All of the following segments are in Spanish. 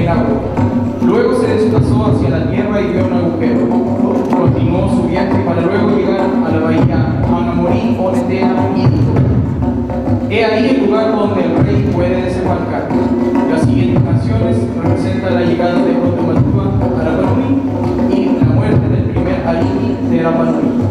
el agua. Luego se desplazó hacia la tierra y vio un agujero. Continuó su viaje para luego llegar a la bahía Anamorí o Netea y dijo: he ahí el lugar donde el rey puede desembarcar. Las siguientes canciones representan la llegada de Otomatúa a Rapa Nui y la muerte del primer alini de Rapa Nui.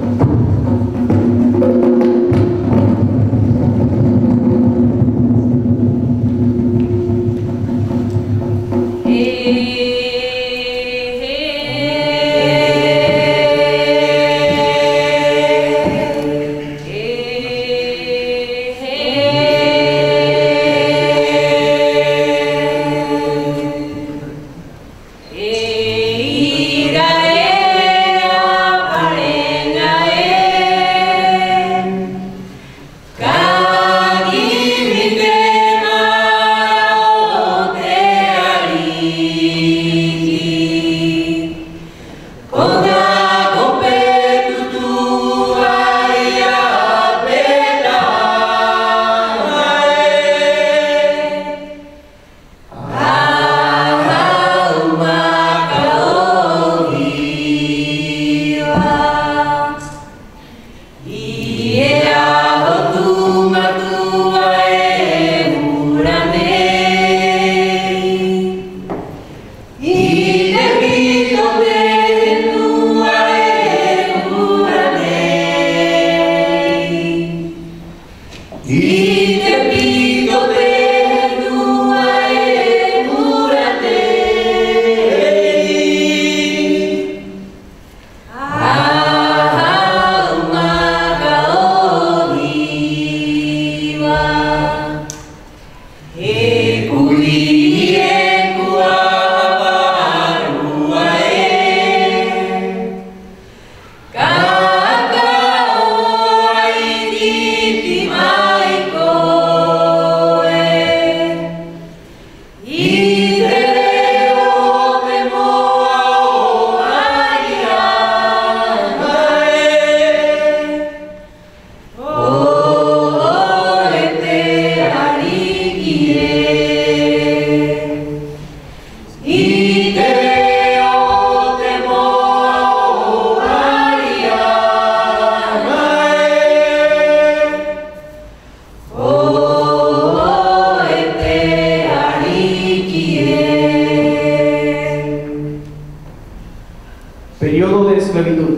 Periodo de esclavitud.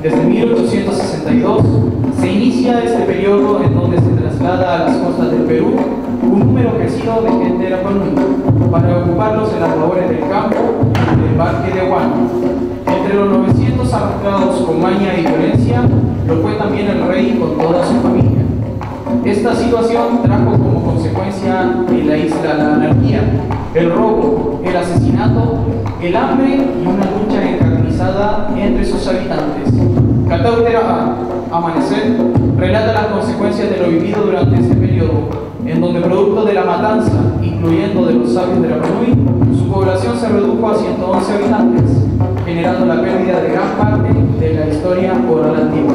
Desde 1862 se inicia este periodo en donde se traslada a las costas del Perú un número crecido de gente de Rapa Nui para ocuparlos en las labores del campo y del embarque de Guano. Entre los 900 arrastrados con maña y violencia lo fue también el rey con toda su familia. Esta situación trajo como consecuencia en la isla la anarquía, el robo, el asesinato, el hambre y una lucha encarnizada entre sus habitantes. Catautera Amanecer relata las consecuencias de lo vivido durante este periodo, en donde producto de la matanza, incluyendo de los sabios de Rapa Nui, su población se redujo a 111 habitantes, generando la pérdida de gran parte de la historia oral antigua.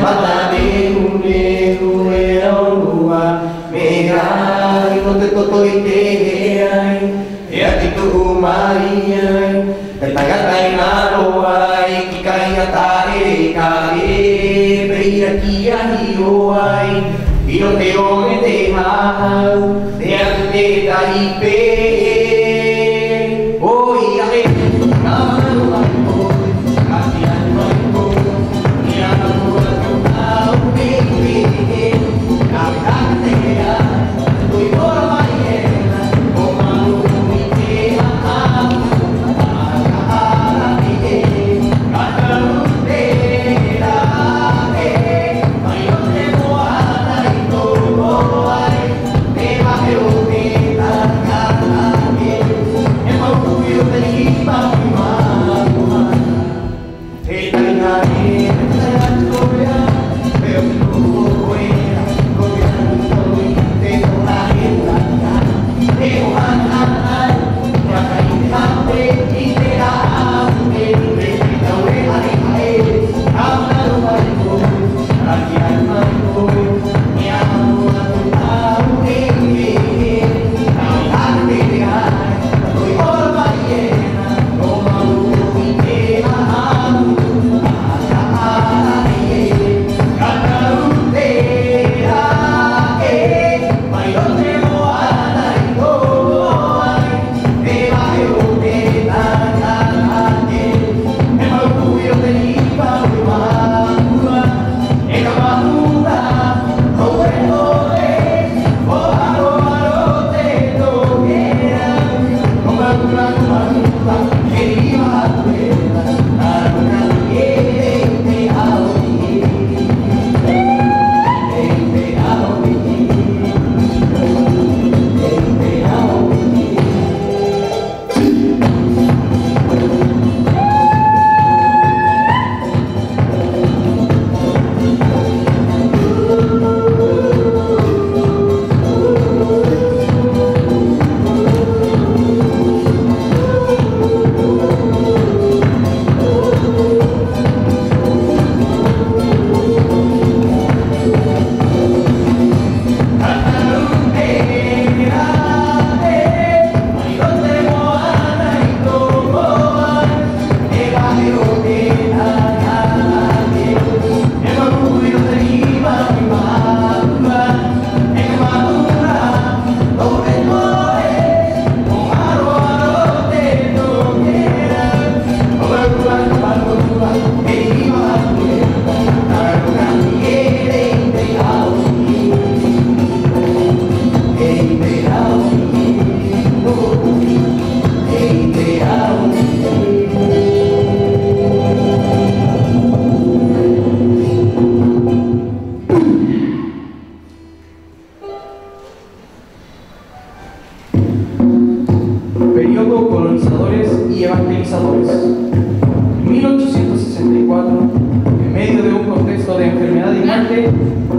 Mata de un negro era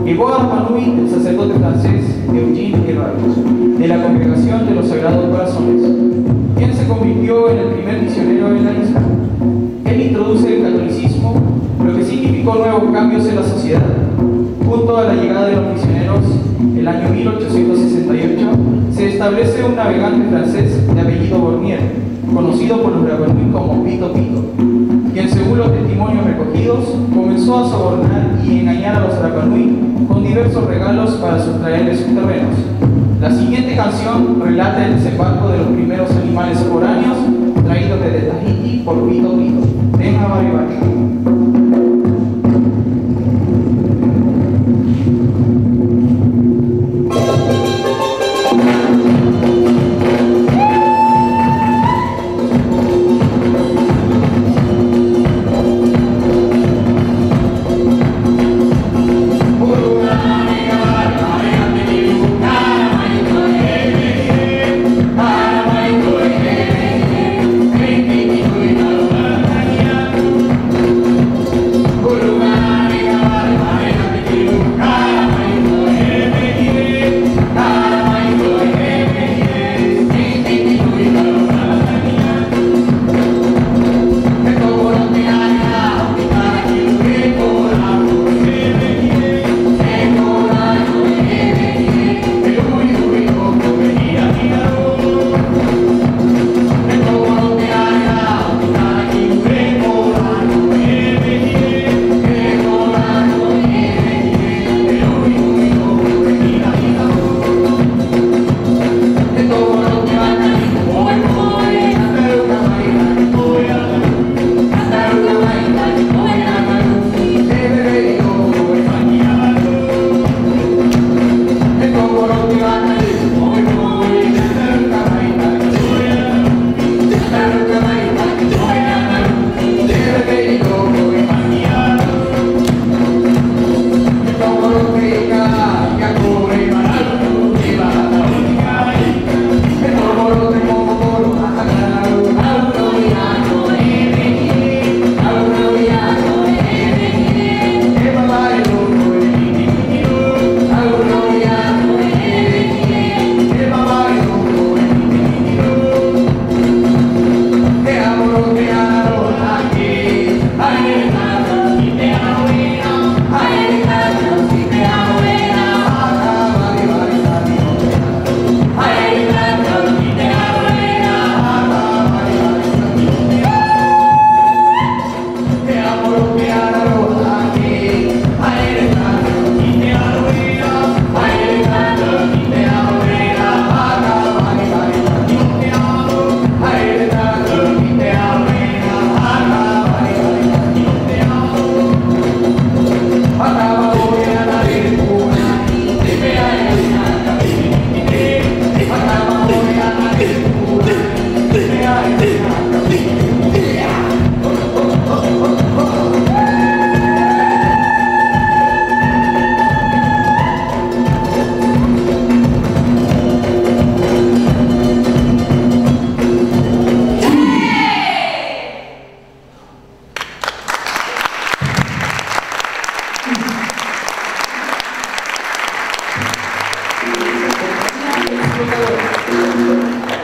Llegó a Rapa Nui el sacerdote francés Eugene Herald, de la Congregación de los Sagrados Corazones, quien se convirtió en el primer misionero en la isla. Él introduce el catolicismo, lo que significó nuevos cambios en la sociedad. Junto a la llegada de los misioneros, el año 1868, se establece un navegante francés de apellido Bornier, conocido por los Rapa Nui como Pito Pito, quien, según los testimonios recogidos, comenzó a sobornar y engañar a los Rapa Nui con diversos regalos para sustraerles sus terrenos. La siguiente canción relata el desembarco de los primeros animales foráneos traídos desde Tahití por Pito Pito. Venga, Mario Valle.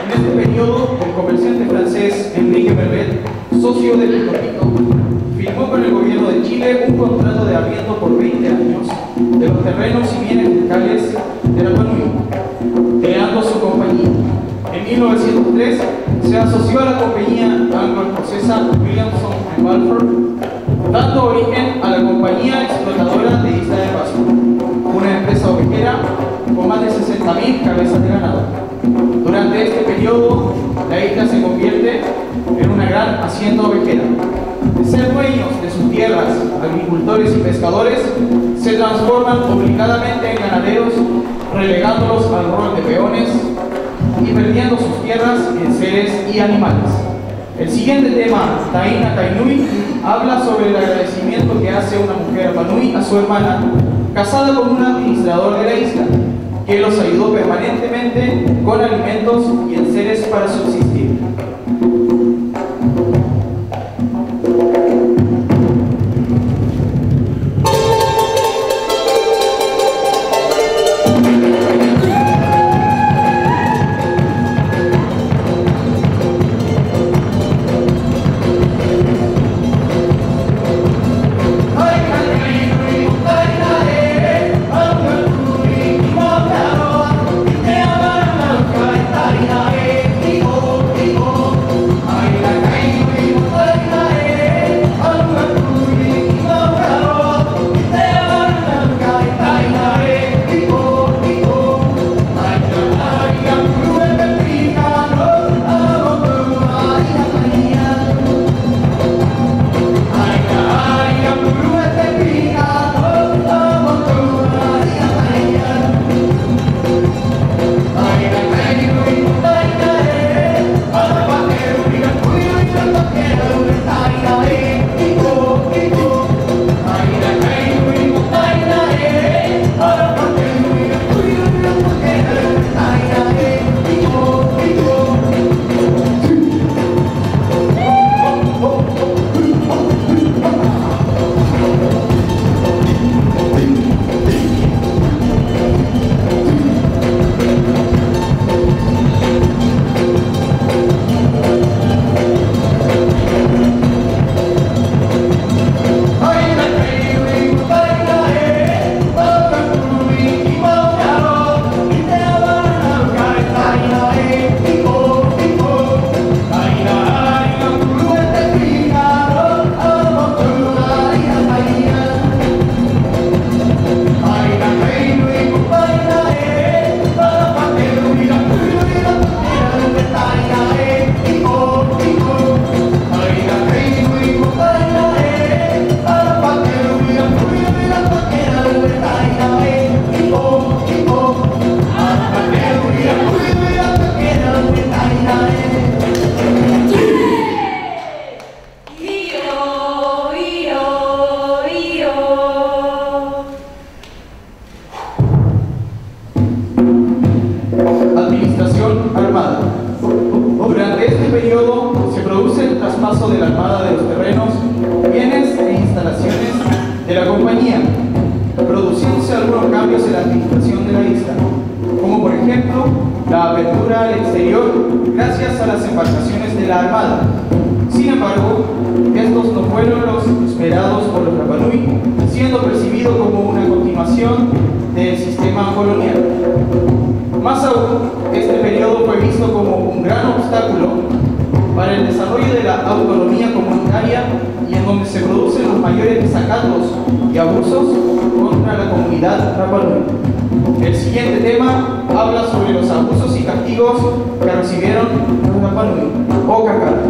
En este periodo, el comerciante francés Enrique Verbet, socio de Pito Pito, firmó con el gobierno de Chile un contrato de arriendo por 20 años de los terrenos y bienes locales de Rapa Nui, creando su compañía. En 1903 se asoció a la compañía anglo-escocesa Williamson & Balfour, dando origen a la compañía explotadora de Isla de Pascua, una empresa ovejera con más de 60.000 cabezas de ganado. Durante este periodo, la isla se convierte en una gran hacienda ovejera. De ser dueños de sus tierras, agricultores y pescadores, se transforman obligadamente en ganaderos, relegándolos al rol de peones y perdiendo sus tierras en seres y animales. El siguiente tema, Taina Kainui, habla sobre el agradecimiento que hace una mujer Rapanui a su hermana, casada con un administrador de la isla, que los ayudó permanentemente con alimentos y enseres para subsistir. traspaso de la Armada de los terrenos, bienes e instalaciones de la compañía, produciéndose algunos cambios en la administración de la isla, como por ejemplo la apertura al exterior gracias a las embarcaciones de la Armada. Sin embargo, estos no fueron los esperados por los Rapa Nui, siendo percibido como una continuación del sistema colonial. Más aún, este periodo fue visto como un gran obstáculo para el desarrollo de la autonomía comunitaria y en donde se producen los mayores desacatos y abusos contra la comunidad Rapa Nui. El siguiente tema habla sobre los abusos y castigos que recibieron los Rapa Nui o Kakara.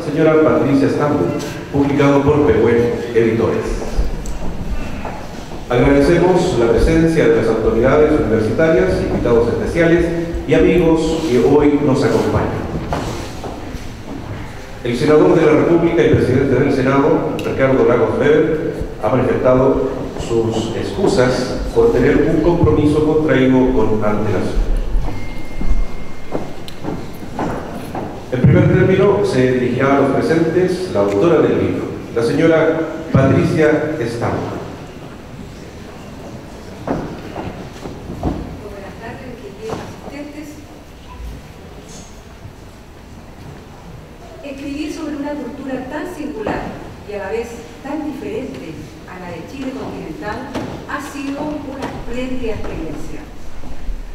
señora Patricia Stambo, publicado por Pehuen Editores. Agradecemos la presencia de las autoridades universitarias, invitados especiales y amigos que hoy nos acompañan. El senador de la República y presidente del Senado, Ricardo Lagos Weber, ha manifestado sus excusas por tener un compromiso contraído con antelación. En primer término, se dirigirá a los presentes la autora del libro, la señora Patricia Stambo. Buenas tardes, queridos asistentes. Escribir sobre una cultura tan singular y a la vez tan diferente a la de Chile continental ha sido una espléndida experiencia.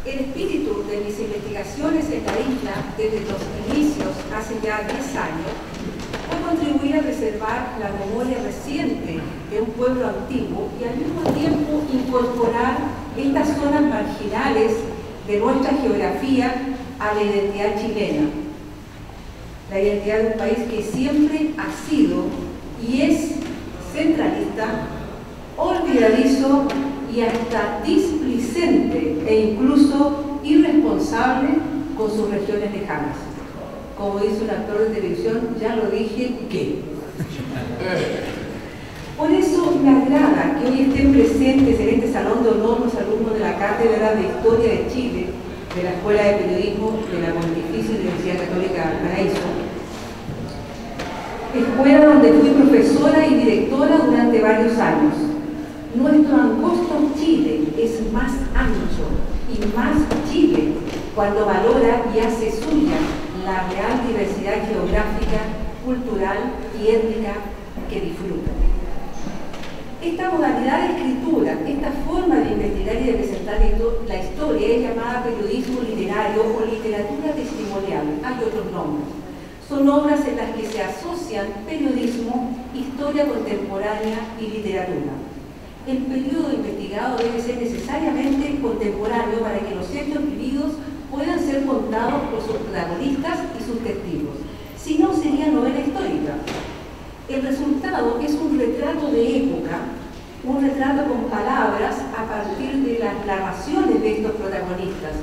El espíritu de mis investigaciones en la isla desde los inicios, hace ya 10 años, fue contribuir a preservar la memoria reciente de un pueblo antiguo y al mismo tiempo incorporar estas zonas marginales de nuestra geografía a la identidad chilena. La identidad de un país que siempre ha sido y es centralista, olvidadizo y hasta displicente e incluso irresponsable con sus regiones lejanas. Como dice un actor de televisión, ya lo dije, ¿qué? Por eso me agrada que hoy estén presentes en este salón de honor los alumnos de la Cátedra de Historia de Chile de la Escuela de Periodismo de la Pontificia Universidad Católica de Valparaíso, escuela donde fui profesora y directora durante varios años. Nuestro angosto Chile es más ancho y más Chile cuando valora y hace suya la real diversidad geográfica, cultural y étnica que disfruta. Esta modalidad de escritura, esta forma de investigar y de presentar la historia es llamada periodismo literario o literatura testimonial. Hay otros nombres. Son obras en las que se asocian periodismo, historia contemporánea y literatura. El periodo investigado debe ser necesariamente contemporáneo para que los hechos vividos puedan ser contados por sus protagonistas y sus testigos. Si no, sería novela histórica. El resultado es un retrato de época, un retrato con palabras a partir de las narraciones de estos protagonistas,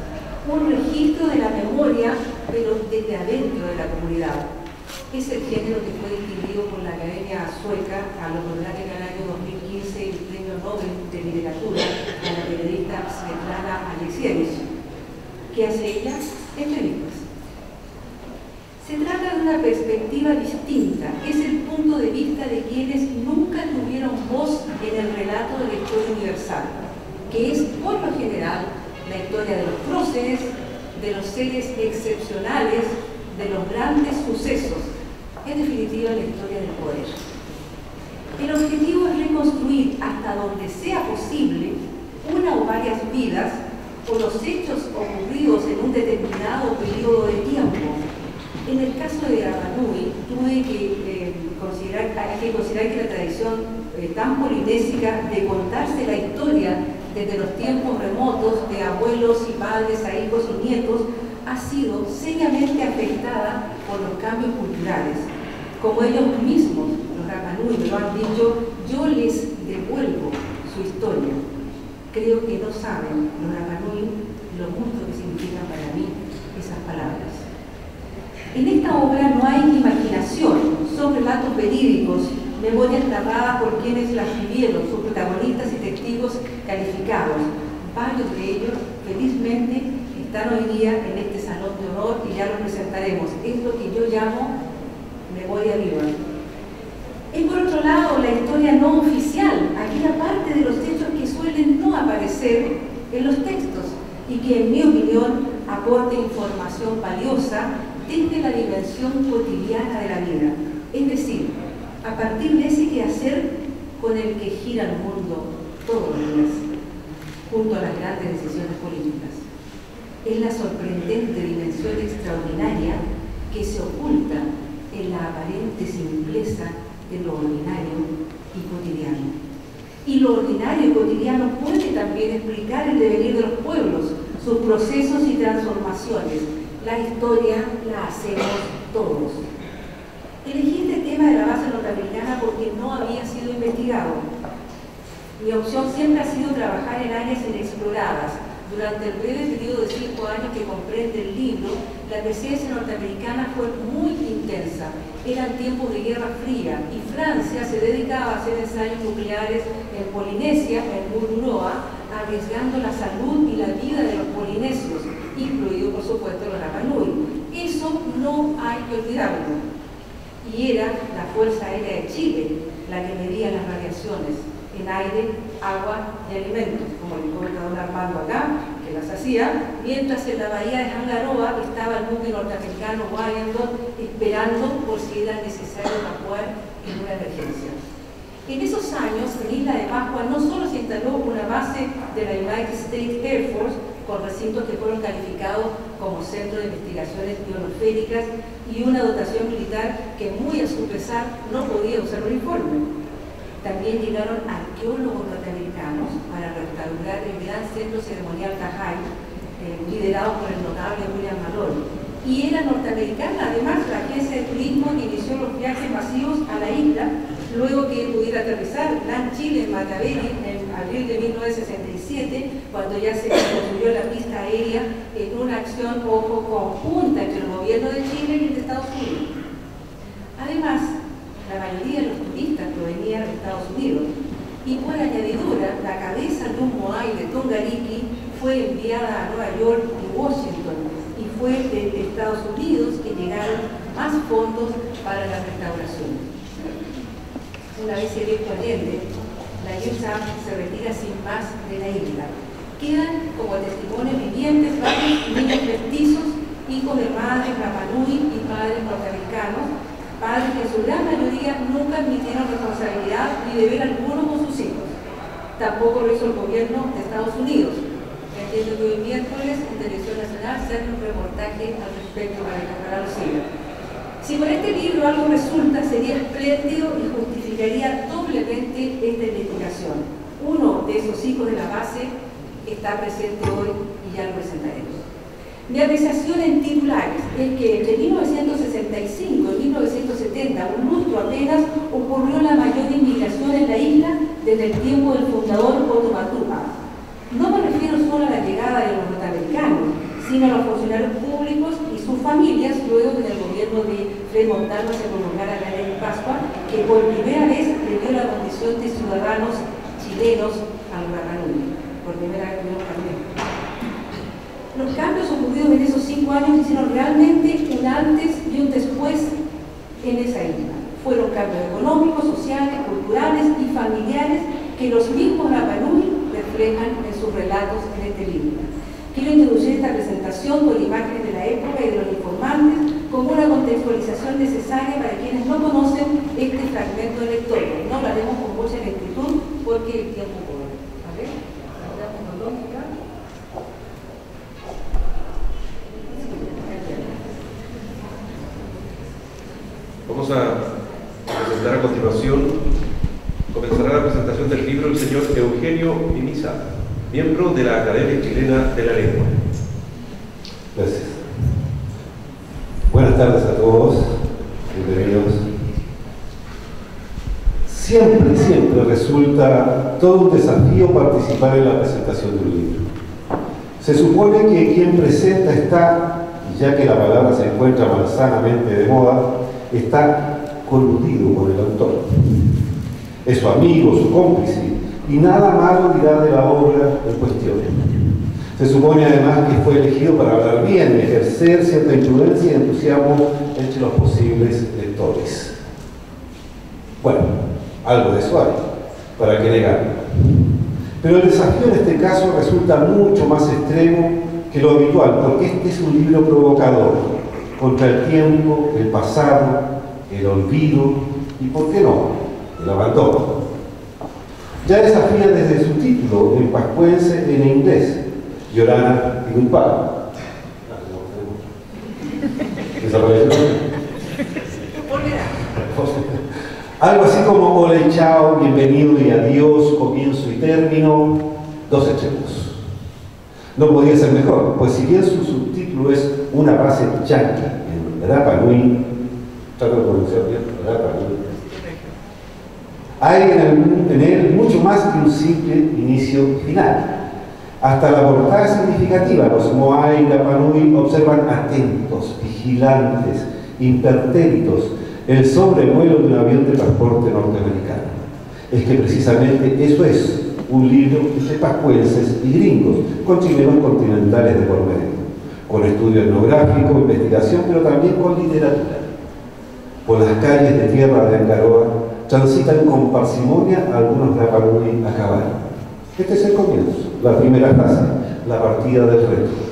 un registro de la memoria, pero desde adentro de la comunidad. Es el género que fue distinguido por la Academia Sueca a lo lograr en el año 2015 el Premio Nobel de Literatura a la periodista Svetlana Alexievich. ¿Qué hace ella? Entrevistas. Se trata de una perspectiva distinta, es el punto de vista de quienes nunca tuvieron voz en el relato de la historia universal, que es, por lo general, la historia de los próceres, de los seres excepcionales, de los grandes sucesos, en definitiva la historia del poder. El objetivo es reconstruir hasta donde sea posible una o varias vidas o los hechos ocurridos en un determinado periodo de tiempo. En el caso de Rapa Nui, hay que considerar que la tradición tan polinésica de contarse la historia desde los tiempos remotos, de abuelos y padres a hijos y nietos, ha sido seriamente afectada por los cambios culturales. Como ellos mismos, los Rapa Nui, me lo han dicho, yo les devuelvo su historia. Creo que no saben los Rapa Nui lo mucho que significan para mí esas palabras. En esta obra no hay imaginación, son relatos verídicos, memorias narradas por quienes las vivieron, sus protagonistas y testigos calificados. Varios de ellos, felizmente, están hoy día en este salón de honor y ya los presentaremos. Es lo que yo llamo memoria viva. Y por otro lado, la historia no oficial, aquella parte de los hechos que suelen no aparecer en los textos y que, en mi opinión, aporta información valiosa desde la dimensión cotidiana de la vida. Es decir, a partir de ese quehacer con el que gira el mundo todos los días, junto a las grandes decisiones políticas. Es la sorprendente dimensión extraordinaria que se oculta en la aparente simpleza de lo ordinario y cotidiano. Y lo ordinario y cotidiano puede también explicar el devenir de los pueblos, sus procesos y transformaciones. La historia la hacemos todos. Elegí este tema de la base norteamericana porque no había sido investigado. Mi opción siempre ha sido trabajar en áreas inexploradas. Durante el breve periodo de 5 años que comprende el libro, la presencia norteamericana fue muy intensa. Eran tiempos de Guerra Fría y Francia se dedicaba a hacer ensayos nucleares en Polinesia, en Mururoa, arriesgando la salud y la vida de los polinesios, incluido por supuesto los Rapa Nui. Eso no hay que olvidarlo. Y era la Fuerza Aérea de Chile la que medía las radiaciones en aire, agua y alimentos, como el gobernador Armando acá, que las hacía, mientras en la bahía de Hangaroa estaba el buque norteamericano Wyandotte esperando por si era necesario evacuar en una emergencia. En esos años, en Isla de Pascua no solo se instaló una base de la United States Air Force con recintos que fueron calificados como centro de investigaciones ionosféricas y una dotación militar que muy a su pesar no podía usar uniforme. También llegaron arqueólogos norteamericanos para restaurar el gran centro ceremonial Tajay, liderado por el notable William Malone. Y era norteamericana, además, la agencia de turismo que inició los viajes masivos a la isla, luego que pudiera aterrizar LAN Chile en Mataveri en abril de 1967, cuando ya se construyó la pista aérea en una acción, ojo, conjunta entre el gobierno de Chile y el de Estados Unidos. Además, la mayoría de los turistas provenían de Estados Unidos y por añadidura la cabeza de un Moai de Tongariki fue enviada a Nueva York y Washington y fue de Estados Unidos que llegaron más fondos para la restauración. Una vez electo Allende, la USAF se retira sin más de la isla. Quedan como testimonios vivientes varios niños mestizos, hijos de madres Rapa Nui y padres norteamericanos, padres que en su gran mayoría nunca admitieron responsabilidad ni deber alguno con sus hijos. Tampoco lo hizo el gobierno de Estados Unidos. Entiendo que hoy miércoles en Televisión Nacional se hace un reportaje al respecto para que ojalá lo siga. Si por este libro algo resulta, sería espléndido y justificaría doblemente esta investigación. Uno de esos hijos de la base está presente hoy y ya lo presentaremos. Mi apreciación en titulares es que entre 1965 y 1970, un lustro apenas, ocurrió la mayor inmigración en la isla desde el tiempo del fundador Otto Matupa. No me refiero solo a la llegada de los norteamericanos, sino a los funcionarios públicos y sus familias luego que en el gobierno de Fred Montalva se promulgara la ley de Pascua, que por primera vez le dio la condición de ciudadanos chilenos al Rapa Nui. Por primera vez tuvimos también. Los cambios ocurridos en esos 5 años hicieron realmente un antes y un después en esa isla. Fueron cambios económicos, sociales, culturales y familiares que los mismos Rapa Nui reflejan en sus relatos en este libro. Quiero introducir esta presentación con imágenes de la época y de los informantes como una contextualización necesaria para quienes no conocen este fragmento de la historia. No lo haremos con mucha lentitud porque el tiempo corre. ¿Vale? Vamos a presentar a continuación, comenzará la presentación del libro el señor Eugenio Pimiza, miembro de la Academia Chilena de la Lengua. Gracias. Buenas tardes a todos, bienvenidos. Siempre resulta todo un desafío participar en la presentación de un libro. Se supone que quien presenta está, ya que la palabra se encuentra malsanamente de moda, está coludido con el autor. Es su amigo, su cómplice, y nada malo dirá de la obra en cuestión. Se supone además que fue elegido para hablar bien, ejercer cierta influencia y entusiasmo entre los posibles lectores. Bueno, algo de eso hay, ¿para qué negarlo? Pero el desafío en este caso resulta mucho más extremo que lo habitual, porque este es un libro provocador, contra el tiempo, el pasado, el olvido y, ¿por qué no?, el abandono. Ya desafía desde su título en pascuense en inglés, Llorana y Culpable. ¿Desapareció? Algo así como hola y chao, bienvenido y adiós, comienzo y término, dos extremos. No podía ser mejor, pues si bien su subtítulo es una base yanqui en Rapa Nui, trato de pronunciar bien, Rapanui. Hay en él mucho más que un simple inicio final. Hasta la portada es significativa. Los Moai y Rapanui observan atentos, vigilantes, impertérritos el sobrevuelo de un avión de transporte norteamericano. Es que precisamente eso es un libro de pascuenses y gringos, con chilenos continentales de por medio, con estudio etnográfico, investigación, pero también con literatura. Por las calles de tierra de Angaroa transitan con parsimonia algunos Rapanui a caballo. Este es el comienzo, la primera frase, la partida del reto.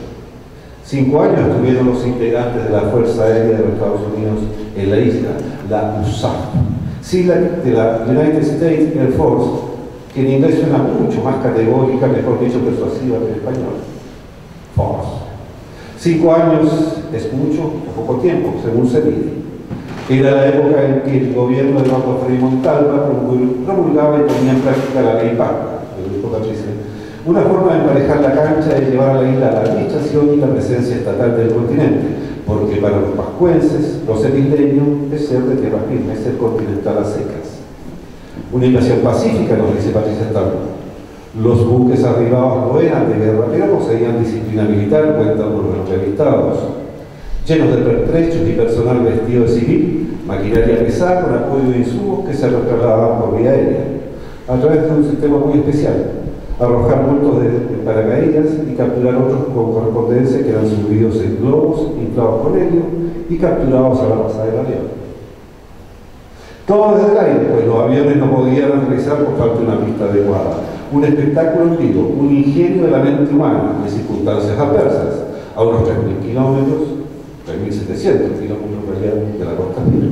5 años estuvieron los integrantes de la Fuerza Aérea de los Estados Unidos en la isla, la USAF, sigla de la United States Air Force, que en inglés suena mucho más categórica, mejor dicho, persuasiva que en español. Force. 5 años es mucho o poco tiempo, según se mide. Era la época en que el gobierno de Eduardo Frei Montalva promulgaba y ponía en práctica la ley PACA, del grupo Patricia, una forma de emparejar la cancha y llevar a la isla a la administración y la presencia estatal del continente, porque para los pascuenses, los isleños, es ser de tierra firme, es ser continental a secas. Una invasión pacífica, nos dice Patricia Stark. Los buques arribados no eran de guerra, pero poseían disciplina militar, cuentan por los entrevistados, llenos de pertrechos y personal vestido de civil, maquinaria pesada con apoyo de insumos que se trasladaban por vía aérea, a través de un sistema muy especial: arrojar bultos de paracaídas y capturar otros con correspondencia que eran subidos en globos inflados con helio y capturados a la pasada del avión. Todo desde el aire, pues los aviones no podían aterrizar por falta de una pista adecuada. Un espectáculo en vivo, un ingenio de la mente humana en circunstancias adversas, a unos 3.000 kilómetros, 3.700 kilómetros de la costa firme.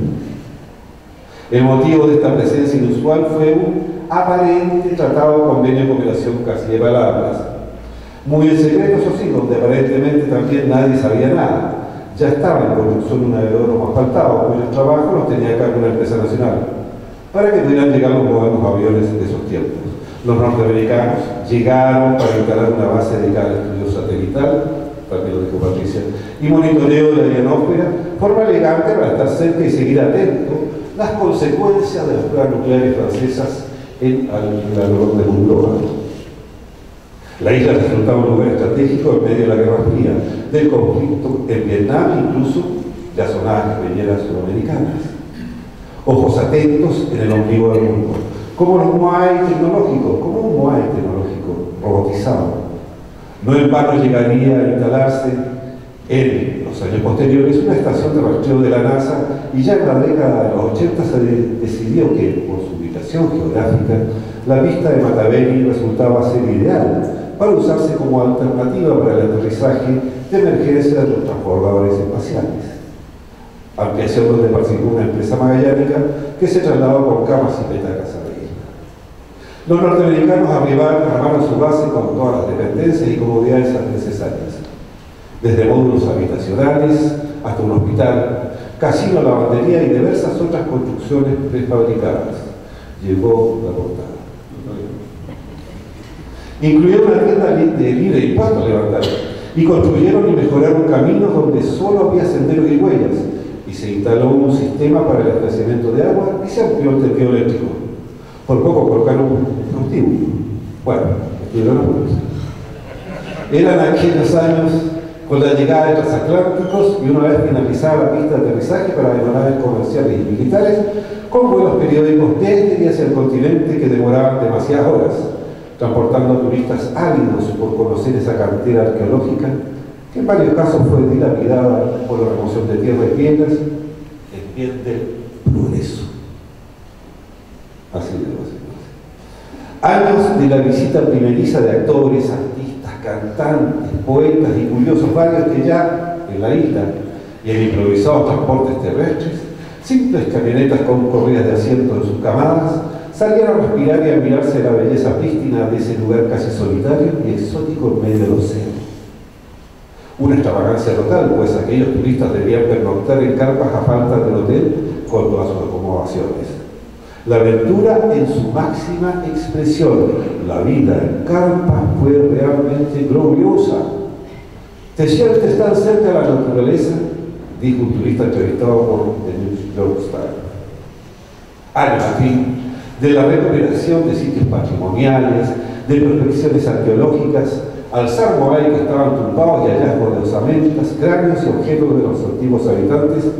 El motivo de esta presencia inusual fue un aparente tratado de convenio de cooperación casi de palabras, muy en secreto, eso sí, donde aparentemente también nadie sabía nada. Ya estaba en construcción un aeródromo asfaltado, cuyos trabajos los tenía a cargo una empresa nacional, para que pudieran llegar los modernos aviones de esos tiempos. Los norteamericanos llegaron para instalar una base dedicada al estudio satelital, también lo dijo Patricia, y monitoreo de la ionosfera, forma elegante para estar cerca y seguir atento las consecuencias de las pruebas nucleares francesas en alrededor del mundo. La isla resultaba un lugar estratégico en medio de la Guerra Fría, del conflicto en Vietnam, incluso de asonadas guerrilleras sudamericanas. Ojos atentos en el ombligo del mundo, como los Moai tecnológicos, como un Moai tecnológico robotizado. No en vano llegaría a instalarse en los años posteriores una estación de rastreo de la NASA, y ya en la década de los 80 se decidió que, por su ubicación geográfica, la pista de Mataveri resultaba ser ideal para usarse como alternativa para el aterrizaje de emergencia de los transbordadores espaciales. Ampliación donde participó una empresa magallánica que se trasladó con camas y petacas a la isla. Los norteamericanos armaron su base con todas las dependencias y comodidades necesarias, desde módulos habitacionales hasta un hospital, casino, lavandería y diversas otras construcciones prefabricadas. Llegó la portada. Incluyeron una tienda de libre impuesto levantar, y construyeron y mejoraron caminos donde solo había senderos y huellas, y se instaló un sistema para el abastecimiento de agua y se amplió el tendido eléctrico. Por poco colocaron un cultivo. Bueno, estuvieron abuelos. Eran aquellos años con la llegada de transatlánticos, y una vez finalizada la pista de aterrizaje para aeronaves comerciales y militares, con vuelos periódicos desde y hacia el continente que demoraban demasiadas horas, transportando a turistas ávidos por conocer esa cantera arqueológica, que en varios casos fue dilapidada por la remoción de tierra y piedras en pie del progreso. Así de años de la visita primeriza de actores, artistas, cantantes, poetas y curiosos varios que ya en la isla y en improvisados transportes terrestres, simples camionetas con corridas de asiento en sus camadas, salieron a respirar y a mirarse la belleza prístina de ese lugar casi solitario y exótico en medio del océano. Una extravagancia total, pues aquellos turistas debían pernoctar en carpas a falta del hotel con todas sus acomodaciones. La aventura en su máxima expresión, la vida en carpas, fue realmente gloriosa. Te sientes tan cerca de la naturaleza, dijo un turista entrevistado por The New York Times. Años, al fin, de la recuperación de sitios patrimoniales, de prospecciones arqueológicas, alzar murallas que estaban tumbados y hallazgos de osamentas, cráneos y objetos de los antiguos habitantes,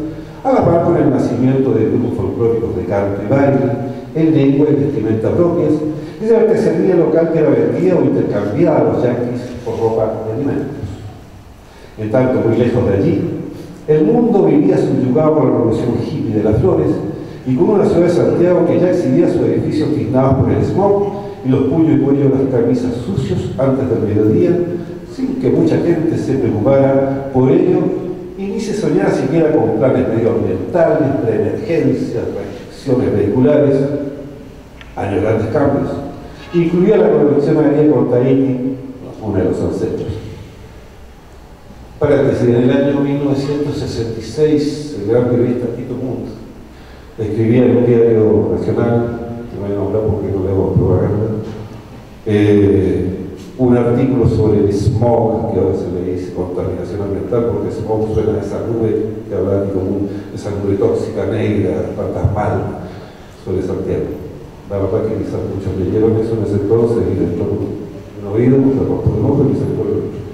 a la par con el nacimiento de grupos folclóricos de canto y baile, en lengua y vestimenta propias, y de artesanía local que era vendida o intercambiada a los yanquis por ropa y alimentos. En tanto, muy lejos de allí, el mundo vivía subyugado por la revolución hippie de las flores y con una ciudad de Santiago que ya exhibía sus edificios tiznados por el smog y los puños y cuellos de las camisas sucios antes del mediodía, sin que mucha gente se preocupara por ello y ni se soñara siquiera con planes medioambientales, preemergencias, restricciones vehiculares. Años grandes cambios, incluía la conexión aérea con Tahití, uno de los ancestros. Paréntesis, en el año 1966, el gran periodista Tito Munt escribía en un diario nacional, que no voy a nombrar porque no leo propaganda, un artículo sobre el smog, que ahora se le dice contaminación ambiental, porque smog suena a esa nube que habla como esa nube tóxica, negra, fantasmal, sobre Santiago. La verdad que quizás muchos leyeron eso en ese entonces y dentro de un oído,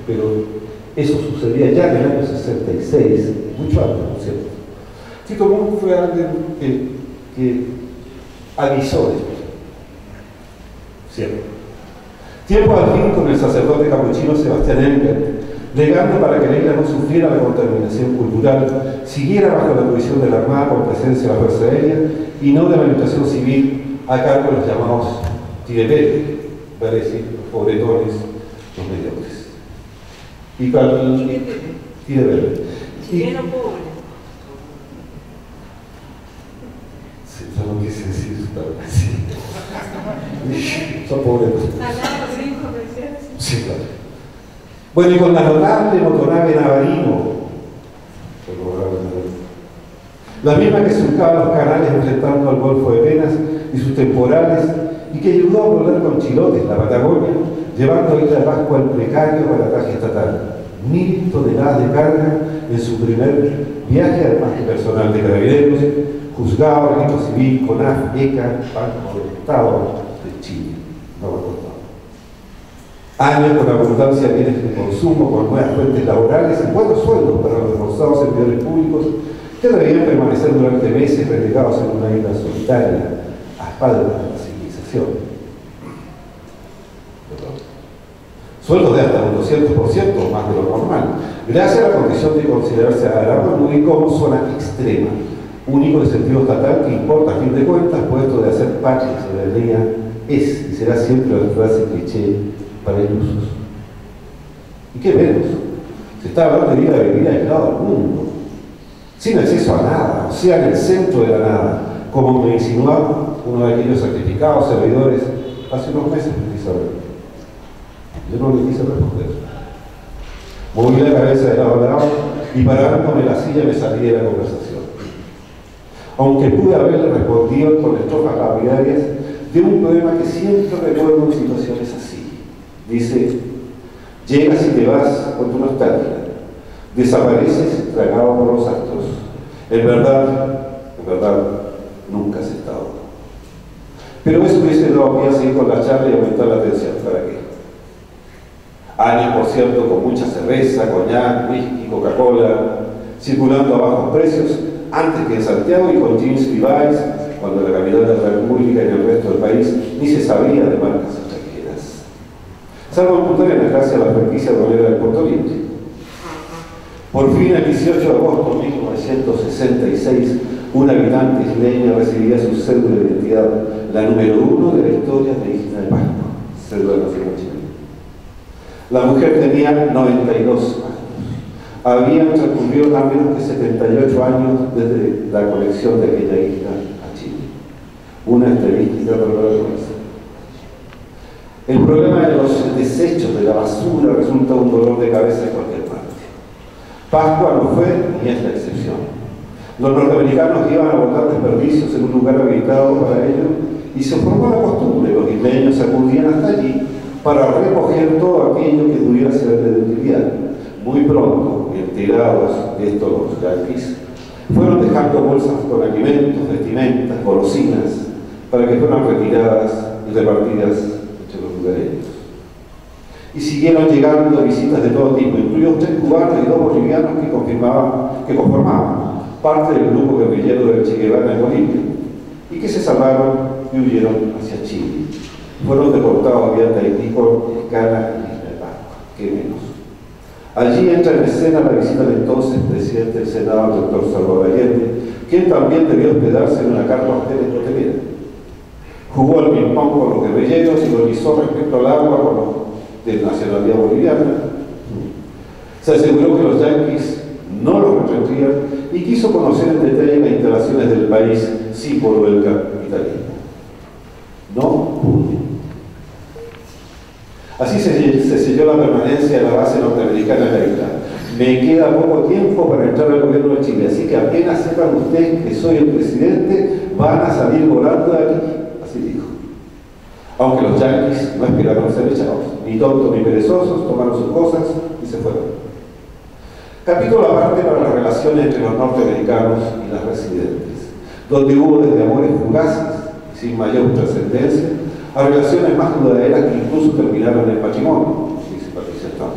pero eso sucedía ya en el año 66, mucho antes, ¿no es cierto? Tito Munt fue alguien que avisó de esto, ¿cierto? Tiempo al fin con el sacerdote capuchino Sebastián Engel, legando para que la isla no sufriera la contaminación cultural, siguiera bajo la provisión de la Armada con presencia de la Fuerza Aérea y no de la administración civil a cargo de los llamados tirepetes, vale decir, los pobretones, los mediocres. Y tirepetes. Chileno pobre. Sí, yo no quise decir eso, pero sí. Son pobretones. Sí, claro. Bueno, y con la notable motonave Navarino, la misma que surcaba los canales enfrentando al Golfo de Penas y sus temporales, y que ayudó a volar con chilotes la Patagonia, llevando a Isla de Pascua el precario barataje estatal. 1000 toneladas de carga en su primer viaje, además de personal de carabineros, juzgado, registro civil, CONAF, ECA, Banco del Estado de Chile. No me acuerdo. Años con abundancia de bienes de consumo, con nuevas fuentes laborales y buenos sueldos para los esforzados servidores públicos que debían permanecer durante meses relegados en una isla solitaria a espaldas de la civilización. Sueldos de hasta un 200% más de lo normal, gracias a la condición de considerarse a Arapanui como zona extrema, único de sentido estatal que importa a fin de cuentas, puesto de hacer patria y soberanía es y será siempre la frase cliché para ilusos. ¿Y qué menos? Se está hablando de ir a vivir aislado del mundo, sin acceso a nada, o sea, en el centro de la nada, como me insinuaba uno de aquellos sacrificados servidores hace unos meses, precisamente. Yo no le quise responder. Moví la cabeza de lado a lado y parándome la silla me salí de la conversación. Aunque pude haberle respondido con estrofas lapidarias de un poema que siempre recuerdo en situaciones así. Dice: llegas y te vas con tu nostalgia, desapareces tragado por los astros. En verdad, nunca has estado. Pero eso hubiese dado pie a seguir con la charla y aumentar la tensión. ¿Para qué? Años, por cierto, con mucha cerveza, coñac, whisky, Coca-Cola, circulando a bajos precios, antes que en Santiago, y con jeans Levi's, cuando la capital de la República y en el resto del país ni se sabía de marcas extranjeras. Salvo en Punta Arenas, gracias a la franquicia rolera del Puerto Libre. Por fin, el 18 de agosto de 1966, un habitante isleño recibía su cédula de identidad, la número 1 de la historia de Isla de Pascua, cédula nacional chilena. La mujer tenía 92 años. Habían transcurrido nada menos que 78 años desde la conexión de aquella isla a Chile. Una estadística dolorosa. El problema de los desechos, de la basura, resulta un dolor de cabeza en cualquier parte. Pascua no fue ni es la excepción. Los norteamericanos iban a botar desperdicios en un lugar habilitado para ello y se formó la costumbre. Los isleños acudían hasta allí para recoger todo aquello que pudiera ser de utilidad. Muy pronto, enterados de esto los yanquis, fueron dejando bolsas con alimentos, vestimentas, golosinas, para que fueran retiradas y repartidas entre los lugareños. Y siguieron llegando visitas de todo tipo, incluidos 3 cubanos y 2 bolivianos que conformaban parte del grupo guerrillero del Che Guevara en Bolivia, y que se salvaron y huyeron hacia Chile. Fueron deportados vía Tahití con escala en Isla de Pascua, que menos. Allí entra en escena la visita del entonces presidente del Senado, el doctor Salvador Allende, quien también debió hospedarse en una carpa hotelera. Jugó al ping-pong con los guerrilleros y lo hizo respecto al agua con los de nacionalidad boliviana. Se aseguró que los yanquis no los retendrían y quiso conocer en detalle las instalaciones del país, símbolo del capitalismo. No pudo. Así se selló la permanencia de la base norteamericana en la isla. Me queda poco tiempo para entrar al gobierno de Chile, así que apenas sepan ustedes que soy el presidente, van a salir volando de aquí. Así dijo. Aunque los yanquis no esperaron ser echados, ni tontos ni perezosos, tomaron sus cosas y se fueron. Capítulo aparte para las relaciones entre los norteamericanos y las residentes, donde hubo desde amores fugaces y sin mayor trascendencia, a relaciones más duraderas que incluso terminaron en el matrimonio, dice Patricia Strong.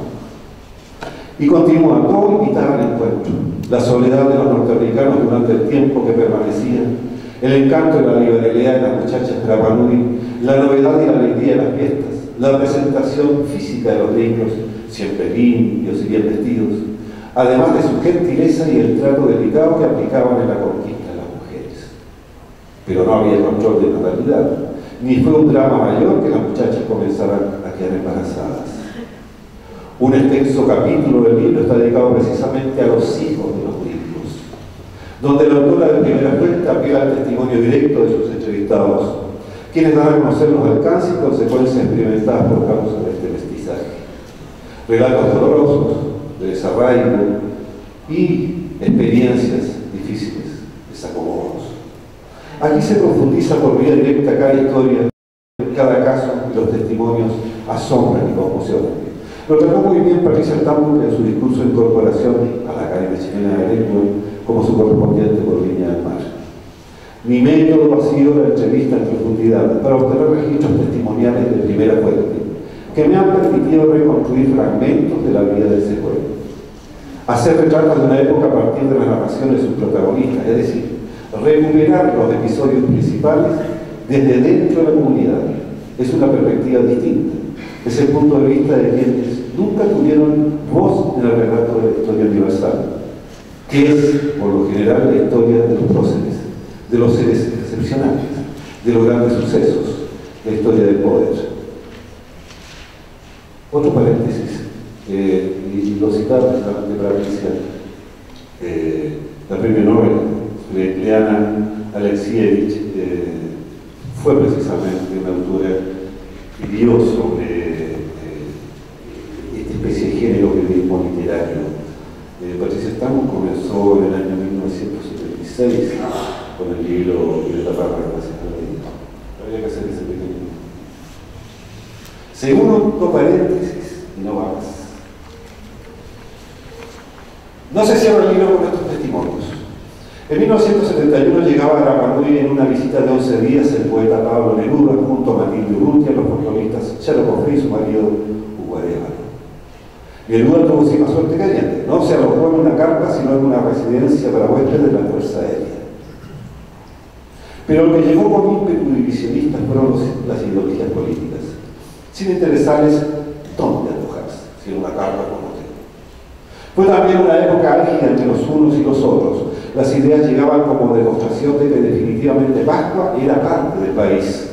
Y continúa, todo invitaba al encuentro, la soledad de los norteamericanos durante el tiempo que permanecían, el encanto y la liberalidad de las muchachas de Rapa Nui, la novedad y la alegría de las fiestas, la presentación física de los niños, siempre limpios y bien vestidos, además de su gentileza y el trato delicado que aplicaban en la conquista de las mujeres. Pero no había control de natalidad, ni fue un drama mayor que las muchachas comenzaran a quedar embarazadas. Un extenso capítulo del libro está dedicado precisamente a los hijos de los gringos, donde la autora de primera fuente apela al testimonio directo de sus entrevistados, quienes dan a conocer los alcances y consecuencias experimentadas por causa de este mestizaje. Relatos dolorosos, de desarraigo y experiencias difíciles, desacomodos. Aquí se profundiza por vía directa cada historia, cada caso, y los testimonios asombran y conmocionan. Lo trató muy bien Patricia Strong en su discurso de incorporación a la Academia Chilena de Lengua como su correspondiente por Viña del Mar. Mi método ha sido la entrevista en profundidad para obtener registros testimoniales de primera fuente que me han permitido reconstruir fragmentos de la vida de ese pueblo. Hacer retratos de una época a partir de las narraciones de sus protagonistas, es decir, recuperar los episodios principales desde dentro de la comunidad. Es una perspectiva distinta. Es el punto de vista de quienes nunca tuvieron voz en el relato de la historia universal, que es, por lo general, la historia de los próceres, de los seres excepcionales, de los grandes sucesos, la historia del poder. Otro paréntesis, y lo citaba de Patricia, la premio Nobel, Leana Alexievich, fue precisamente una autora que dio sobre esta especie de género periodismo literario. Patricia Strong comenzó en el año 1976 con el libro de la Parra de la Secretaría. Habría que hacer ese pequeño. Segundo paréntesis, y no más. No se cierra el libro con estos testimonios. En 1971 llegaba a Rapa Nui en una visita de 11 días el poeta Pablo Neruda junto a Matilde Urrutia, los folcloristas Charo Cofré y su marido Hugo Arevalo. Neruda tuvo sí más suerte que Allende. No se alojó en una carpa, sino en una residencia para huéspedes de la Fuerza Aérea. Pero lo que llegó con ímpetu divisionista fueron las ideologías políticas, sin interesarles dónde alojarse, si en una carpa como hotel. Fue también una época álgida entre los unos y los otros. Las ideas llegaban como demostración de que definitivamente Pascua era parte del país,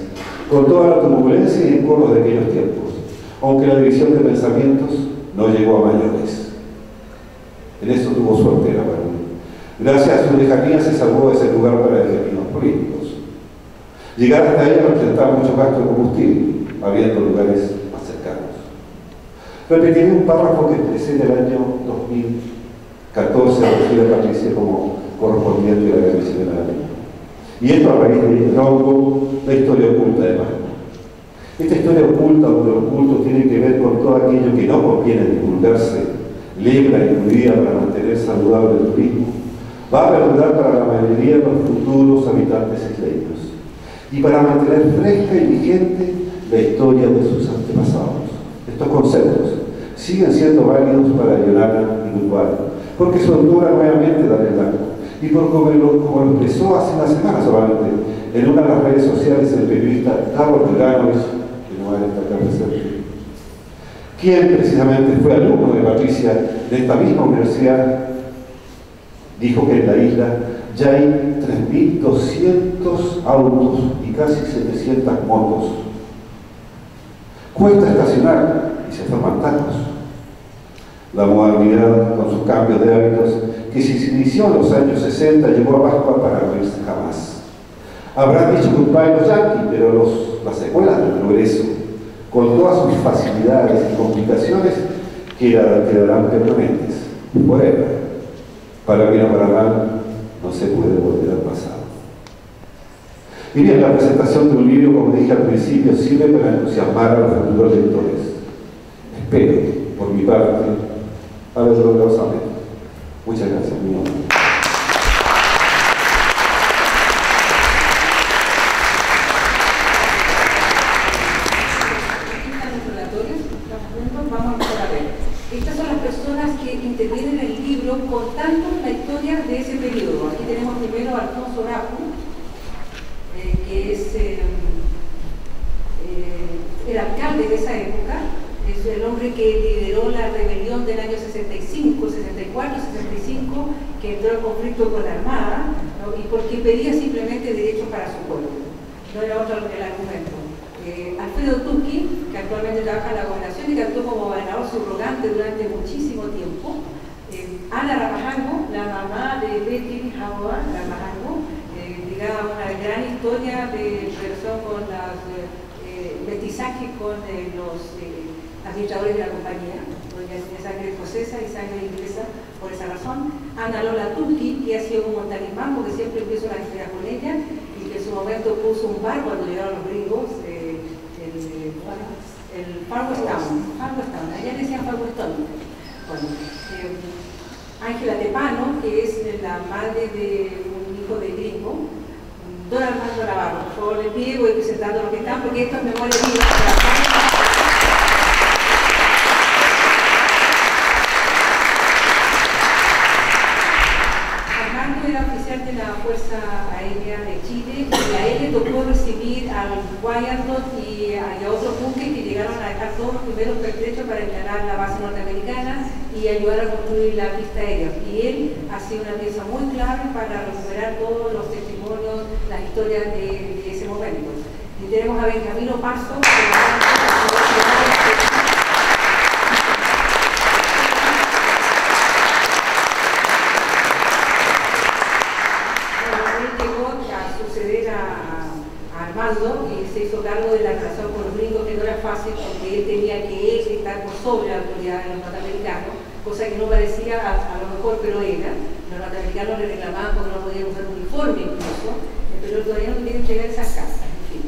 con toda la turbulencia y enconos de aquellos tiempos, aunque la división de pensamientos no llegó a mayores. En eso tuvo suerte la Perú. Gracias a su lejanía se salvó de ese lugar para argentinos políticos. Llegar hasta ella representaba mucho gasto de combustible, habiendo lugares más cercanos. Repetiré un párrafo que expresé en el año 2014 a Patricia como correspondiente de la Academia Chilena de la Lengua. Y esto a raíz de Ronco, la historia oculta de Pascua. Esta historia oculta, donde lo oculto tiene que ver con todo aquello que no conviene divulgarse, lebra incluida para mantener saludable el turismo, va a perdurar para la mayoría de los futuros habitantes isleños y para mantener fresca y vigente la historia de sus antepasados. Estos conceptos siguen siendo válidos para Yolanda y Uruguay, porque su autora nuevamente da el blanco, y por como lo expresó hace una semana solamente en una de las redes sociales el periodista Carlos Delganovich, que no va a destacar de ser, quien precisamente fue alumno de Patricia de esta misma universidad, dijo que en la isla ya hay 3.200 autos y casi 700 motos. Cuesta estacionar y se forman tacos. La modernidad, con sus cambios de hábitos, que si se inició en los años 60, llegó a Pascua para no irse jamás. Habrán dicho goodbye los yanquis, pero las escuelas del progreso, con todas sus facilidades y complicaciones, quedarán permanentes. Forever. Para bien o para mal, no se puede volver al pasado. Y bien, la presentación de un libro, como dije al principio, sirve para entusiasmar a los futuros lectores. Espero, por mi parte, haberlo logrado saber. Muchas gracias, mi nombre. Vamos a empezar a ver. Estas son las personas que intervienen en el libro contando la historia de ese periodo. Aquí tenemos primero a Alfonso Rapu, que es el alcalde de esa época, es el hombre que lideró la rebelión del año 65, 64, 65, que entró en conflicto con la Armada, ¿no? Y porque pedía simplemente derechos para su pueblo. No era otro el argumento. Alfredo Tuqui, que actualmente trabaja en la gobernación y que actuó como gobernador subrogante durante muchísimo tiempo. Ana Ramajango, la mamá de Betty Jaboa Ramajango, ligada a una gran historia de relación con las mestizaje con los administradores de la compañía, porque tiene sangre escocesa y sangre inglesa por esa razón. Ana Lola Tuqui, que ha sido como talibán, porque siempre empiezo la historia con ella, y que en su momento puso un bar cuando llegaron los gringos, el Fargostown, allá le decían Fargostown. Bueno, Ángela Tepano, que es la madre de un hijo de gringo. Don Armando Navarro, por favor, le pido, voy presentando lo que están, porque esto es memoria viva. Armando era oficial de la Fuerza Aérea de Chile y a él le tocó recibir al Wyandotte y a otros buques que llegaron a dejar todos los primeros pertrechos para instalar la base norteamericana y ayudar a construir la pista aérea. Y él ha sido una pieza muy clave para recuperar todos los testimonios, las historias de ese momento. Y tenemos a Benjamino Paso, y se hizo cargo de la relación con los gringos, que no era fácil porque él tenía que estar por sobre la autoridad de los norteamericanos, cosa que no parecía a lo mejor, pero era. Los norteamericanos le reclamaban porque no podían usar un uniforme incluso, pero todavía no quieren llegar a esas casas. En fin.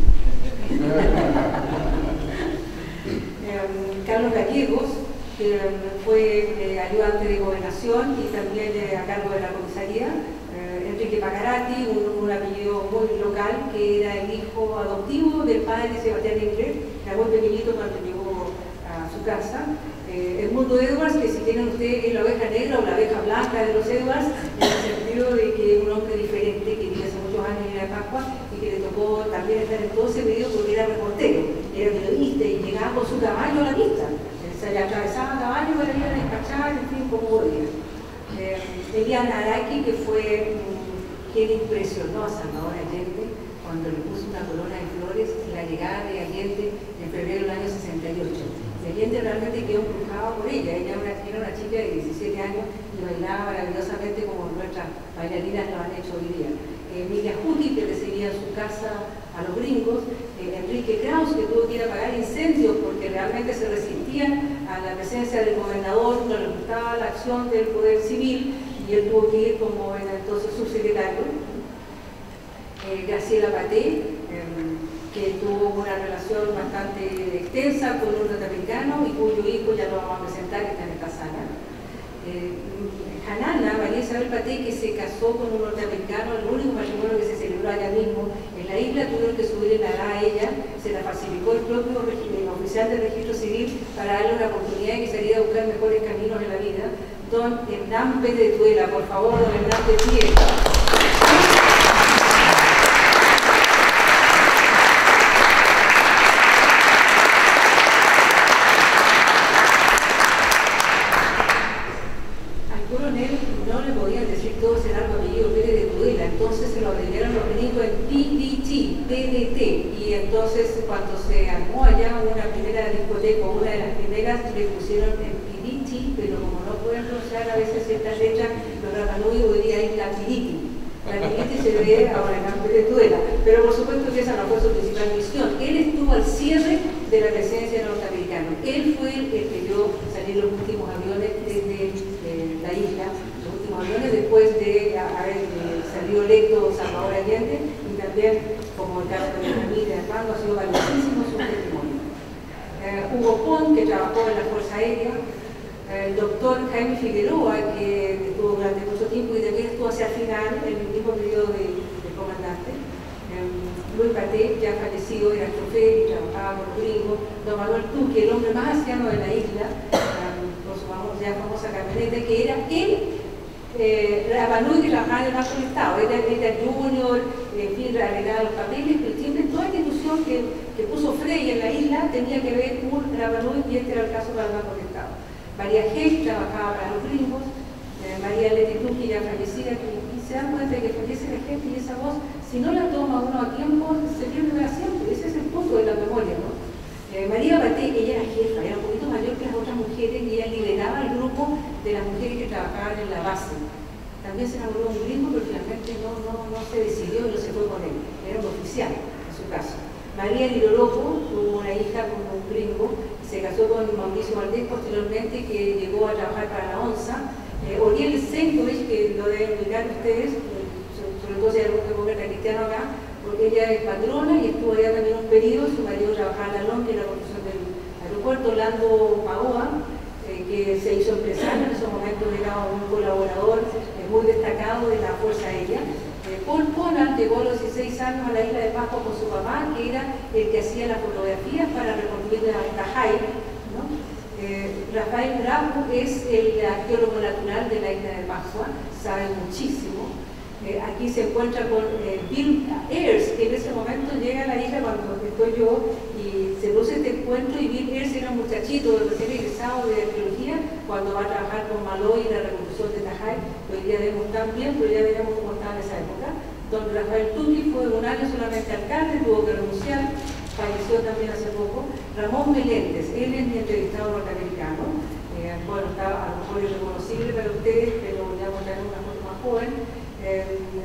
Carlos Gallegos, que fue ayudante de gobernación y también a cargo de la comisaría. Enrique Pacarati, un apellido muy local, que era el hijo adoptivo del padre de Sebastián Inglés, que era muy pequeñito cuando llegó a su casa. Edmundo Edwards, que si tienen ustedes es la oveja negra o la oveja blanca de los Edwards, en el sentido de que es un hombre diferente, que vive hace muchos años en la Pascua y que le tocó también estar en todo ese periodo porque era reportero, era periodista y llegaba con su caballo a la pista. Se le atravesaba a caballo para ir a despachar, en fin, como podía. Elian Araki, que fue quien impresionó a Salvador Allende cuando le puso una corona de flores en la llegada de Allende en febrero del año 68. Y Allende realmente quedó embrujado por ella. Ella era una chica de 17 años y bailaba maravillosamente como nuestras bailarinas lo han hecho hoy día. Emilia Juti, que recibía en su casa a los gringos. Enrique Kraus, que tuvo que ir a apagar incendios porque realmente se resistían a la presencia del gobernador, no les gustaba la acción del poder civil y él tuvo que ir como era entonces subsecretario. Graciela Paté, que tuvo una relación bastante extensa con un norteamericano y cuyo hijo ya lo vamos a presentar, que está en esta sala. Hanana, María Isabel Paté, que se casó con un norteamericano, el único matrimonio que se celebró allá mismo en la isla, tuvieron que subir en la edad a ella, se la falsificó el propio oficial del registro civil para darle una oportunidad de que saliera a buscar mejores caminos en la vida. Don Hernán Pérez de Tuela, por favor, don Hernán de pie. Entonces se lo abreviaron los gringos en PDT, y entonces cuando se armó allá una primera discoteca, una de las primeras, le pusieron en PDT, pero como no pueden pronunciar a veces ciertas letras, los rapanui hoy día es la Piriti. La Piriti se ve ahora en Campo de Tuela, pero por supuesto que esa no fue su principal misión. Él estuvo al cierre de la presencia norteamericana. Él fue el que vio salir los últimos aviones desde la isla, los últimos aviones después de haber salió electo Salvador Allende, y también, como el caso de la familia de Armando, ha sido valiosísimo su testimonio. Hugo Pont, que trabajó en la Fuerza Aérea, el doctor Jaime Figueroa, que estuvo durante mucho tiempo y también estuvo hacia el final, en el mismo periodo de comandante. Luis Paté, ya fallecido, era chofer y trabajaba con los gringos. Don Manuel Tuque, el hombre más anciano de la isla, con su ya famosa camioneta, que era él. Rapanui, que trabajaba en el Banco del Estado, era junior, en fin, arreglaba los papeles, pero siempre toda institución que puso Frey en la isla tenía que ver con Rapanui, y este era el caso para el Banco del Estado. María G, trabajaba para los gringos, María Leti Tuque, ya fallecida, y se dan cuenta de que fallece la gente, y esa voz, si no la toma uno a tiempo, se pierde para siempre. Ese es el punto de la memoria, ¿no? María Paté, ella era jefa, era un poquito mayor que las otras mujeres, y ella lideraba el grupo de las mujeres que trabajaban en la base. También se enamoró de un gringo, pero finalmente no se decidió y no se fue con él. Era un oficial, en su caso. María Liroloco tuvo una hija con un gringo, se casó con Mauricio Valdés posteriormente, que llegó a trabajar para la ONSA. Oriel Senkovich, que lo deben mirar ustedes, sobre todo si hay algún demócrata cristiano acá, porque ella es patrona y estuvo allá también un periodo. Su marido trabajaba en la LOM, que era la construcción del aeropuerto. Orlando Paoa, que se hizo empresario, en esos momentos era un colaborador muy destacado de la Fuerza Aérea. Paul Pollard llegó a los 16 años a la isla de Pascua con su papá, que era el que hacía las fotografías para reconstruir la Tajay, ¿no? Rafael Bravo es el arqueólogo natural de la isla de Pascua, sabe muchísimo. Aquí se encuentra con Bill Ayers, que en ese momento llega a la isla cuando estoy yo, y se produce este encuentro, y Bill Ayers era un muchachito recién egresado de arqueología cuando va a trabajar con Malloy en la reconstrucción de Tajay. Hoy día vemos tan bien, pero ya veremos cómo estaba en esa época. Don Rafael Tuqui fue un año solamente alcalde, tuvo que renunciar, falleció también hace poco. Ramón Meléndez, él es mi entrevistado norteamericano. Bueno, estaba a lo mejor irreconocible para ustedes, pero ya voy a tener una foto más joven.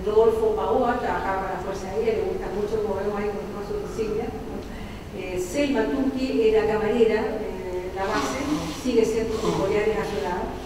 Rodolfo Paoa trabajaba para la Fuerza Aérea, le gusta mucho, como vemos ahí con su insignia. Selma Tuqui era camarera en la base, sigue siendo su Boreales Nacional.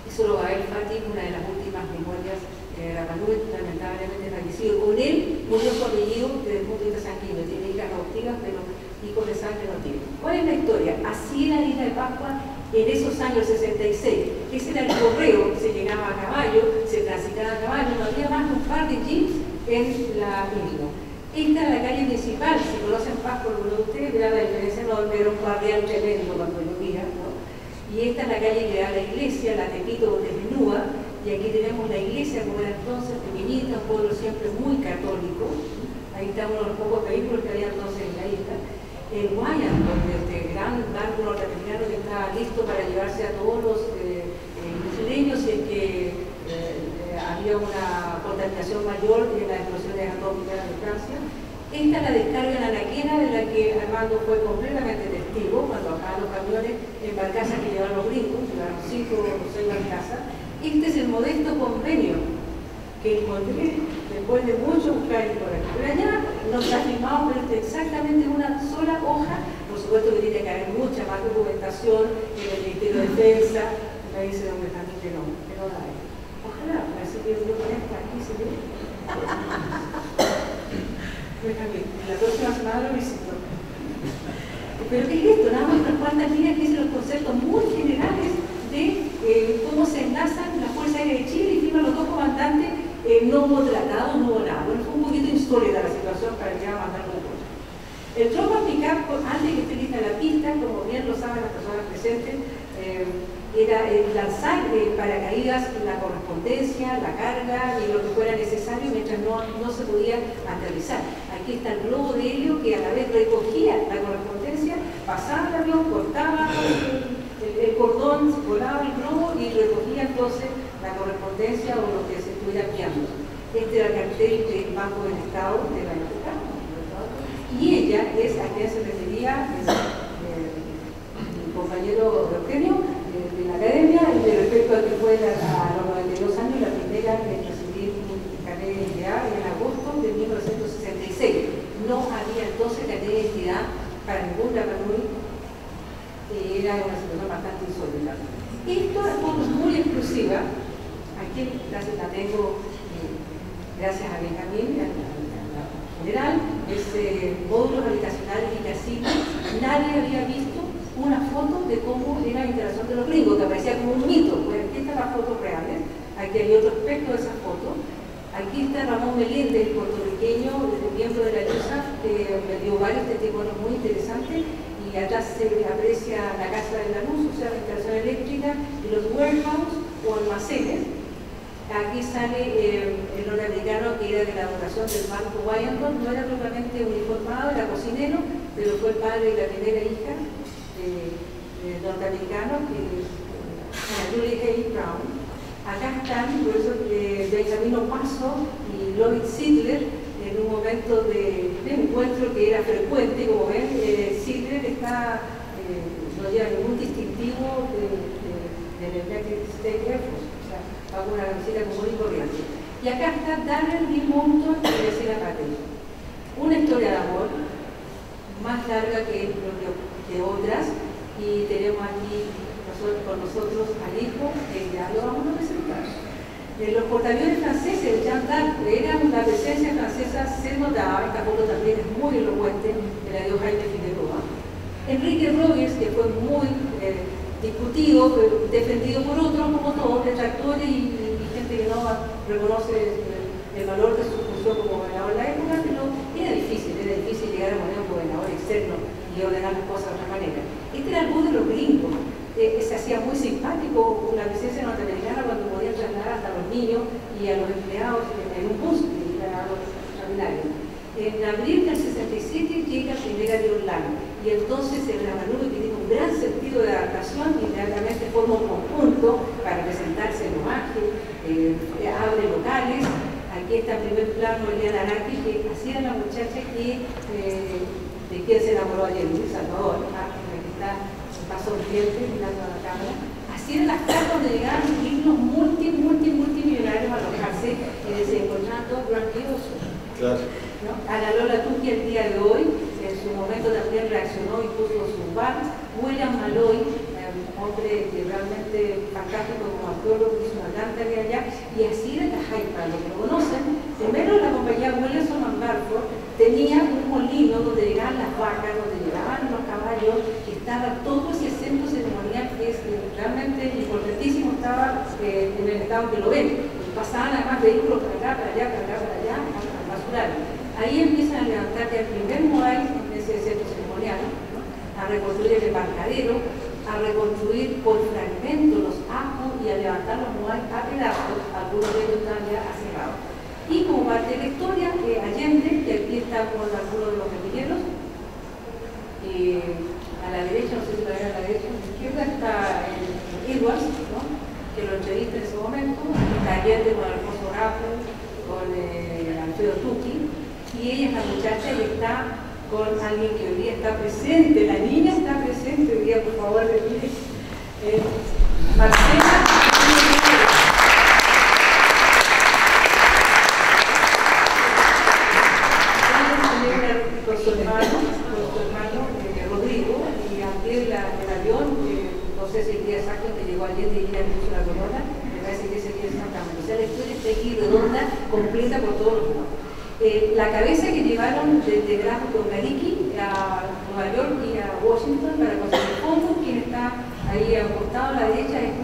Y solo Gael Fati, una de las últimas memorias de Rapanui, lamentablemente fallecido. Con él murió su apellido desde el punto de vista sanguíneo, tiene hijas adoptivas, pero hijos de sangre no tiene. ¿Cuál es la historia? Así era la isla de Pascua en esos años 66. Ese era el correo, se llegaba a caballo, se transitaba a caballo, no había más que un par de jeeps en la isla. Esta es la calle principal, si conocen Pascua, alguno de ustedes, verá la diferencia, no era un barrial tremendo cuando llovía, ¿no? Y esta es la calle que da la iglesia, la Tepito de Menúa, y aquí tenemos la iglesia, como era entonces, pequeñita, un pueblo siempre muy católico. Ahí está uno de los pocos vehículos que había entonces en la isla. El Wyandotte, este gran barco norteamericano que estaba listo para llevarse a todos los isleños si es que había una contaminación mayor en las explosiones atómicas de Francia. Esta es la descarga en Anaquena, de la que Armando fue completamente testigo cuando bajaban los camiones en barcazas que llevaban los gringos, llevaron 5 o 6 barcazas. Este es el modesto convenio que encontré después de mucho buscar por aquí. Pero allá no está firmado, pero es exactamente una sola hoja. Por supuesto que tiene que haber mucha más documentación en el Ministerio de Defensa. Me dice donde también que no la hay. Ojalá, así que yo con esta aquí se ve. En la próxima semana lo visito. Pero ¿qué es esto? Nada más unas cuantas líneas que dicen los conceptos muy generales de cómo se enlazan las Fuerzas Aéreas de Chile y firman los dos comandantes. No hubo tratado, no hubo nada. Bueno, fue un poquito insólita la situación para llegar a mandar un coche. El Tropper Pickup, antes que esté lista la pista, como bien lo saben las personas presentes, era lanzar paracaídas, la correspondencia, la carga y lo que fuera necesario mientras no se podía aterrizar. Aquí está el globo de helio que a la vez recogía la correspondencia, pasaba el avión, cortaba el cordón, se volaba el globo y recogía entonces la correspondencia o lo que se estuviera enviando. Este era el cartel del Banco del Estado de la época. Y ella es a quien se refería mi compañero Eugenio de la academia, respecto a que fue a los 92 años la primera en recibir un carnet de identidad en agosto de 1966. No había entonces carnet de identidad para ningún Rapanui, era una situación bastante insólita. Esto es muy exclusiva, aquí la tengo gracias a Benjamín, a general, módulos habitacionales y casinos. Nadie había visto una foto de cómo era la instalación de los gringos, que parecía como un mito. Pues aquí están las fotos reales, aquí hay otro aspecto de esas fotos. Aquí está Ramón Meléndez, el puertorriqueño, miembro de la IUSAF, que me dio varios testimonios muy interesantes. Y atrás se aprecia la casa de la luz, o sea, la instalación eléctrica, y los warehouse o almacenes. Aquí sale el norteamericano que era de la dotación del Banco Wyandotte, no era propiamente uniformado, era cocinero, pero fue el padre de la primera hija norteamericano, que es Julie Hay Brown. Acá están, por eso, Benjamín Paso y Lloyd Sidler, en un momento de encuentro que era frecuente. Como ven, Sidler no lleva ningún distintivo del United States Air Force, o sea, va con una camiseta común y corriente. Y acá está Darren Lee Moulton y Graciela Patel. Una historia de amor, más larga que otras, y tenemos aquí con nosotros al hijo, que ya lo vamos a presentar. Los portaaviones franceses, Jean d'Arc, la presencia francesa se notaba. Esta foto también es muy elocuente, de la dio Jaime Figueroa. Enrique Rogers, que fue muy discutido, defendido por otros, como todos, detractores y gente que no reconoce el valor de su función como gobernador en la época, pero era difícil llegar a poner un gobernador externo y ordenar las cosas de otra manera. Este era el bus de los gringos. Se hacía muy simpático la presencia norteamericana cuando podían trasladar hasta los niños y a los empleados en un bus a los extraordinarios. En abril del 67 llega el primer avión Orlando y entonces el Rapanui, que tiene un gran sentido de adaptación, inmediatamente forma un conjunto para presentarse en homenaje, abre locales. Aquí está en primer plano Eliana Araki, que hacía la muchacha de quien se enamoró ayer, Luis Salvador, que está sonriente mirando a la cámara. Así eran las casas donde llegaban gringos multimillonarios a alojarse y se encontraban todos grandiosos. Claro. ¿No? Ana Lola Tucci el día de hoy, en su momento también reaccionó y puso sus bars. William Malloy, un hombre realmente fantástico como arqueólogo, hizo una gran tarea allá, y así era la Hyde, para los que lo conocen. Primero la compañía Williamson & Barford tenía un molino donde llegaban las vacas, donde llegaban los caballos, que estaba todo ese centro ceremonial que es realmente importantísimo, estaba en el estado que lo ven. Pasaban además vehículos para acá, al basural. Ahí empiezan a levantar ya el primer modal en ese centro ceremonial, ¿no? A reconstruir el embarcadero, a reconstruir por fragmentos los ajos y a levantar los modales a pedazos, algunos de ellos están ya cerrados. Y como parte de la historia, Allende, que aquí está con algunos de los guerrilleros, a la derecha, no sé si la ven a la derecha, a la izquierda está Edwards, ¿no? Que lo entrevista en ese momento, está Allende con Alfonso Rapo, con Alfredo Tucci, y ella es la muchacha y está con alguien que hoy día está presente, la niña está presente hoy día, por favor, repite. Marcela. Con su hermano Rodrigo, y abrir el avión, no sé si el día exacto que llegó ayer y ya puso la corona, me parece que ese día exactamente. O sea, la historia está aquí redonda, completa por todos los lados. La cabeza que llevaron desde Grafo con Gariki a Nueva York y a Washington para conseguir fondos, quien está ahí acostado a la derecha es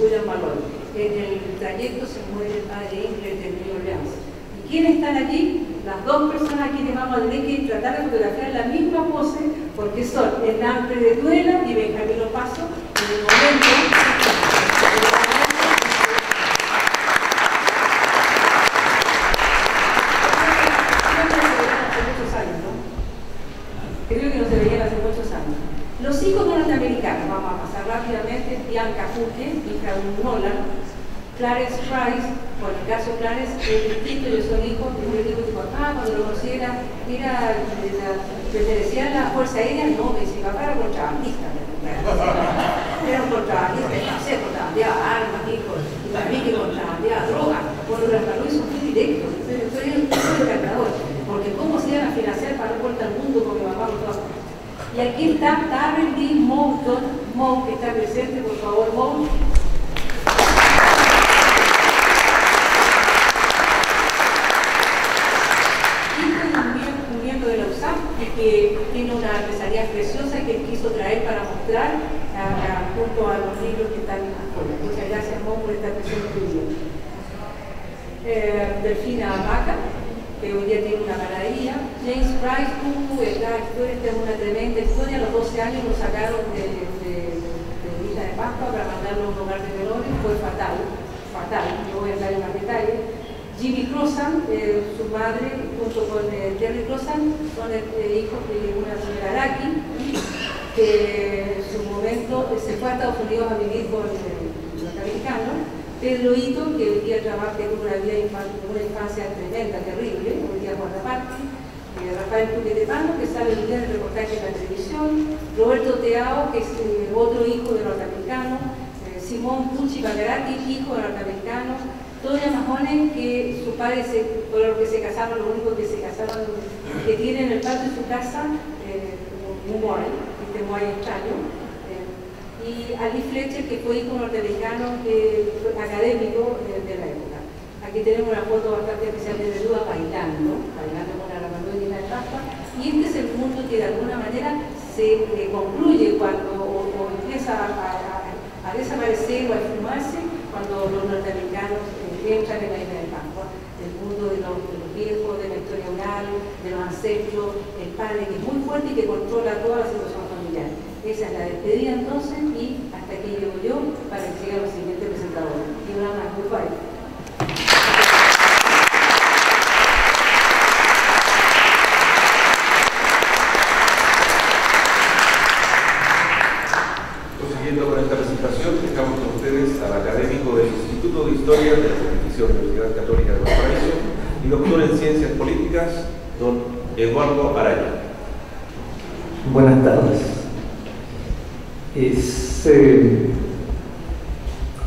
William Malone. En el trayecto se muere el padre Ingrid de New Orleans. ¿Y quiénes están allí? Las dos personas aquí que vamos a tener que tratar de fotografiar la misma pose, porque son Hernán Predetuela y Benjamín Opaso, en el momento. Creo que no se veían hace muchos años. Los hijos norteamericanos, vamos a pasar rápidamente: Bianca Huque, hija de un Nolan; Clarence Price, por el caso Clarence, es distinto, ellos son hijos de un equipo que cuando lo conocí pertenecía a la Fuerza Aérea. No, que si papá era contrabandista, era un contrabandista, no sé, contrabandeaba armas, hijos, y también que contrabandeaba drogas. Bueno, los Luis son muy directos, soy un encantador, porque cómo se iban a financiar para dar vuelta al mundo con mi papá por todas partes. Y aquí está Darren Lee Moulton, que está presente, por favor, Moulton. Un miembro de la USAP que tiene una artesanía preciosa que quiso traer para mostrar junto a los libros que están afuera. Muchas gracias, Moulton, por estar presente hoy día. Delfina Vaca, que hoy día tiene una maravilla. James Price, esta es una tremenda historia. A los 12 años lo sacaron de Isla de Pascua para mandarlo a un lugar de menores. Fue fatal, no voy a entrar en más detalles. Jimmy Crossan, su madre, junto con Terry Crossan, son hijos de una señora Araki, que en su momento se fue a Estados Unidos a vivir con los norteamericanos. Pedro Hito, que hoy día trabaja en una infancia tremenda, terrible, hoy día por la parte. Rafael Tuquetepano, que sale hoy día en el reportaje en la televisión. Roberto Teao, que es otro hijo de norteamericano. Simón Pucci Bacarati, hijo de norteamericano. Toña Mahone, que su padre, por lo que se casaron, lo único que se casaron, que tiene en el patio de su casa un moai, este moai extraño. Y Ali Fletcher, que fue hijo norteamericano, que fue académico de la época. Aquí tenemos una foto bastante especial de Neruda bailando con la Ramadura y la Pascua. Y este es el mundo que de alguna manera se concluye cuando o empieza a desaparecer o a esfumarse cuando los norteamericanos entran en la Isla de Pascua. El mundo de los viejos, de la historia oral, de los ancestros, el padre que es muy fuerte y que controla toda la situación familiar. Esa es la despedida entonces, y hasta aquí llego yo para que siga los siguientes presentadores. Y una más, goodbye. Prosiguiendo con esta presentación, dejamos con ustedes al académico del Instituto de Historia de la Pontificia Universidad Católica de Valparaíso y doctor en Ciencias Políticas, don Eduardo Araya. Buenas tardes.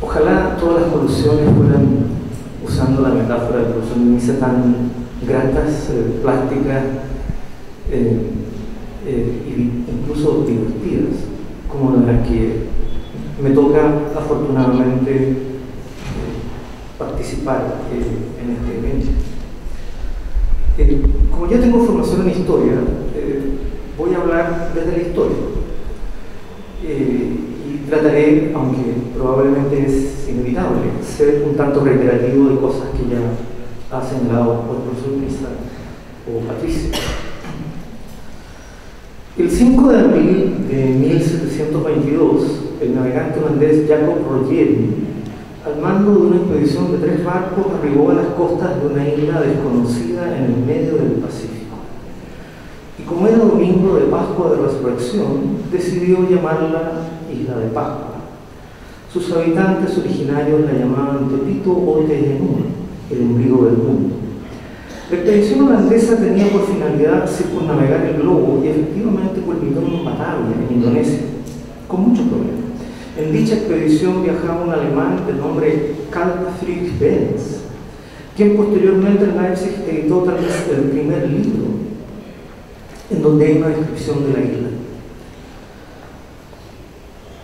Ojalá todas las producciones fueran, usando la metáfora de producción de misa, tan gratas, plásticas e incluso divertidas como las que me toca afortunadamente participar en este evento. Como yo tengo formación en historia, voy a hablar desde la historia. Y trataré, aunque probablemente es inevitable, ser un tanto reiterativo de cosas que ya ha señalado por el profesor Misa o Patricia. El 5 de abril de 1722, el navegante holandés Jacob Rogeri, al mando de una expedición de 3 barcos, arribó a las costas de una isla desconocida en el medio del Pacífico. Y como era domingo de Pascua de Resurrección, decidió llamarla Isla de Pascua. Sus habitantes originarios la llamaban Tepito o Tehenua, el ombligo del mundo. La expedición holandesa tenía por finalidad circunnavegar el globo y efectivamente culminó en Batavia, en Indonesia, con muchos problemas. En dicha expedición viajaba un alemán de nombre Carl Friedrich Benz, quien posteriormente en Leipzig editó tal vez el primer libro en donde hay una descripción de la isla.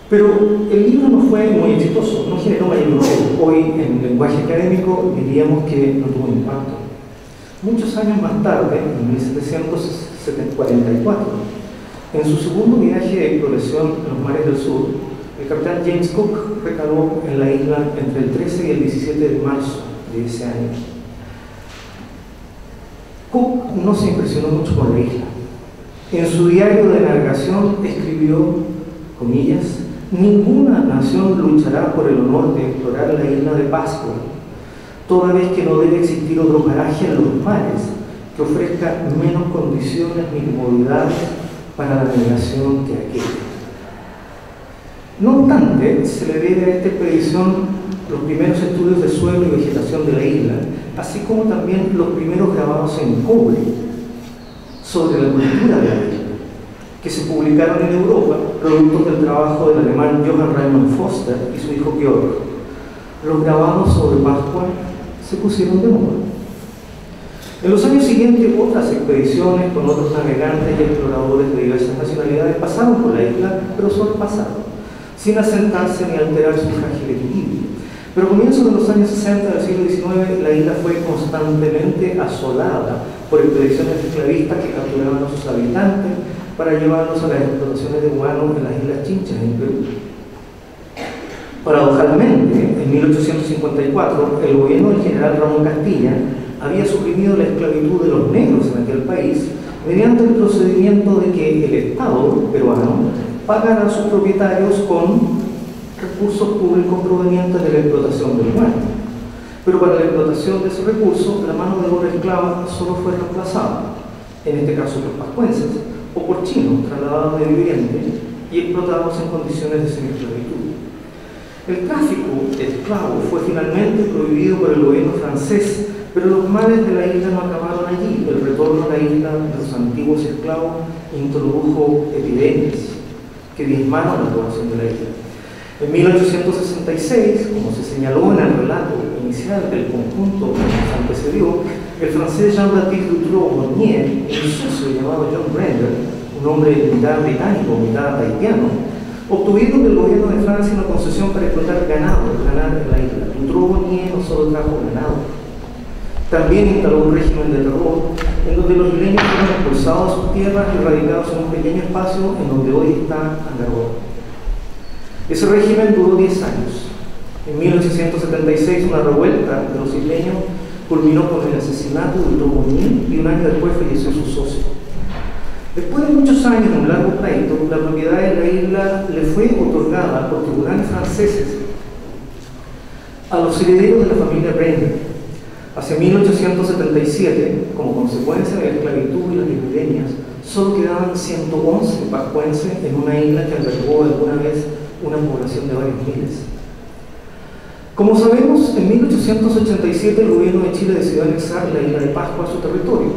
Pero el libro no fue muy exitoso, no generó mayor interés. Hoy, en lenguaje académico, diríamos que no tuvo impacto. Muchos años más tarde, en 1744, en su segundo viaje de exploración en los mares del sur, El capitán James Cook recaló en la isla entre el 13 y el 17 de marzo de ese año. Cook no se impresionó mucho con la isla. En su diario de navegación escribió, comillas, ninguna nación luchará por el honor de explorar la isla de Pascua, toda vez que no debe existir otro paraje en los mares que ofrezca menos condiciones ni comodidades para la navegación que aquella. No obstante, se le debe a esta expedición los primeros estudios de suelo y vegetación de la isla, así como también los primeros grabados en cobre sobre la cultura de la isla, que se publicaron en Europa, productos del trabajo del alemán Johann Raimund Foster y su hijo Georg. Los grabados sobre Pascua se pusieron de moda. En los años siguientes, otras expediciones con otros navegantes y exploradores de diversas nacionalidades pasaron por la isla, pero solo pasaron, sin asentarse ni alterar su frágil equilibrio. Pero a comienzos de los años 60 del siglo XIX, la isla fue constantemente asolada por expediciones esclavistas que capturaban a sus habitantes para llevarlos a las explotaciones de guano en las Islas Chinchas, en Perú. Paradojalmente, en 1854, el gobierno del general Ramón Castilla había suprimido la esclavitud de los negros en aquel país mediante el procedimiento de que el Estado peruano pagara a sus propietarios con recursos públicos provenientes de la explotación del guano. Pero para la explotación de ese recurso, la mano de obra esclava solo fue reemplazada, en este caso por pascuenses, o por chinos trasladados de Oriente y explotados en condiciones de semiesclavitud. El tráfico de esclavos fue finalmente prohibido por el gobierno francés, pero los males de la isla no acabaron allí. El retorno a la isla de los antiguos esclavos introdujo epidemias que diezmaron la población de la isla. En 1866, como se señaló en el relato inicial del conjunto que nos antecedió, el francés Jean-Baptiste Dutroux-Monnier y un socio llamado John Brender, un hombre mitad británico, mitad haitiano, obtuvieron del gobierno de Francia una concesión para explotar ganado en la isla. Dutroux-Monnier no solo trajo ganado, también instaló un régimen de terror en donde los isleños fueron expulsados de sus tierras y radicados en un pequeño espacio en donde hoy está Angarboa. Ese régimen duró 10 años. En 1876, una revuelta de los isleños culminó con el asesinato de Dutroux-Monnier y un año después falleció su socio. Después de muchos años en un largo pleito, la propiedad de la isla le fue otorgada por tribunales franceses a los herederos de la familia Brender. Hacia 1877, como consecuencia de la esclavitud y las epidemias, solo quedaban 111 pascuenses en una isla que albergó alguna vez una población de varios miles. Como sabemos, en 1887 el gobierno de Chile decidió anexar la isla de Pascua a su territorio,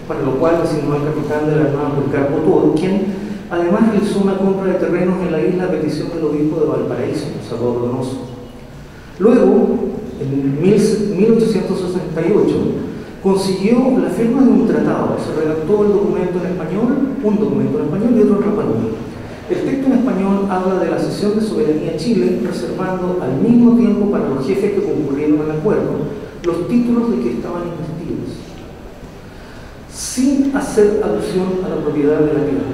para lo cual designó al capitán de la Armada Policarpo Toro, quien además realizó una compra de terrenos en la isla a petición del obispo de Valparaíso, Salvador Donoso. Luego, en 1868, consiguió la firma de un tratado. Se redactó el documento en español, un documento en español y otro en Rapa Nui. El texto en español habla de la cesión de soberanía a Chile, reservando al mismo tiempo para los jefes que concurrieron al acuerdo los títulos de que estaban investidos, sin hacer alusión a la propiedad de la tierra.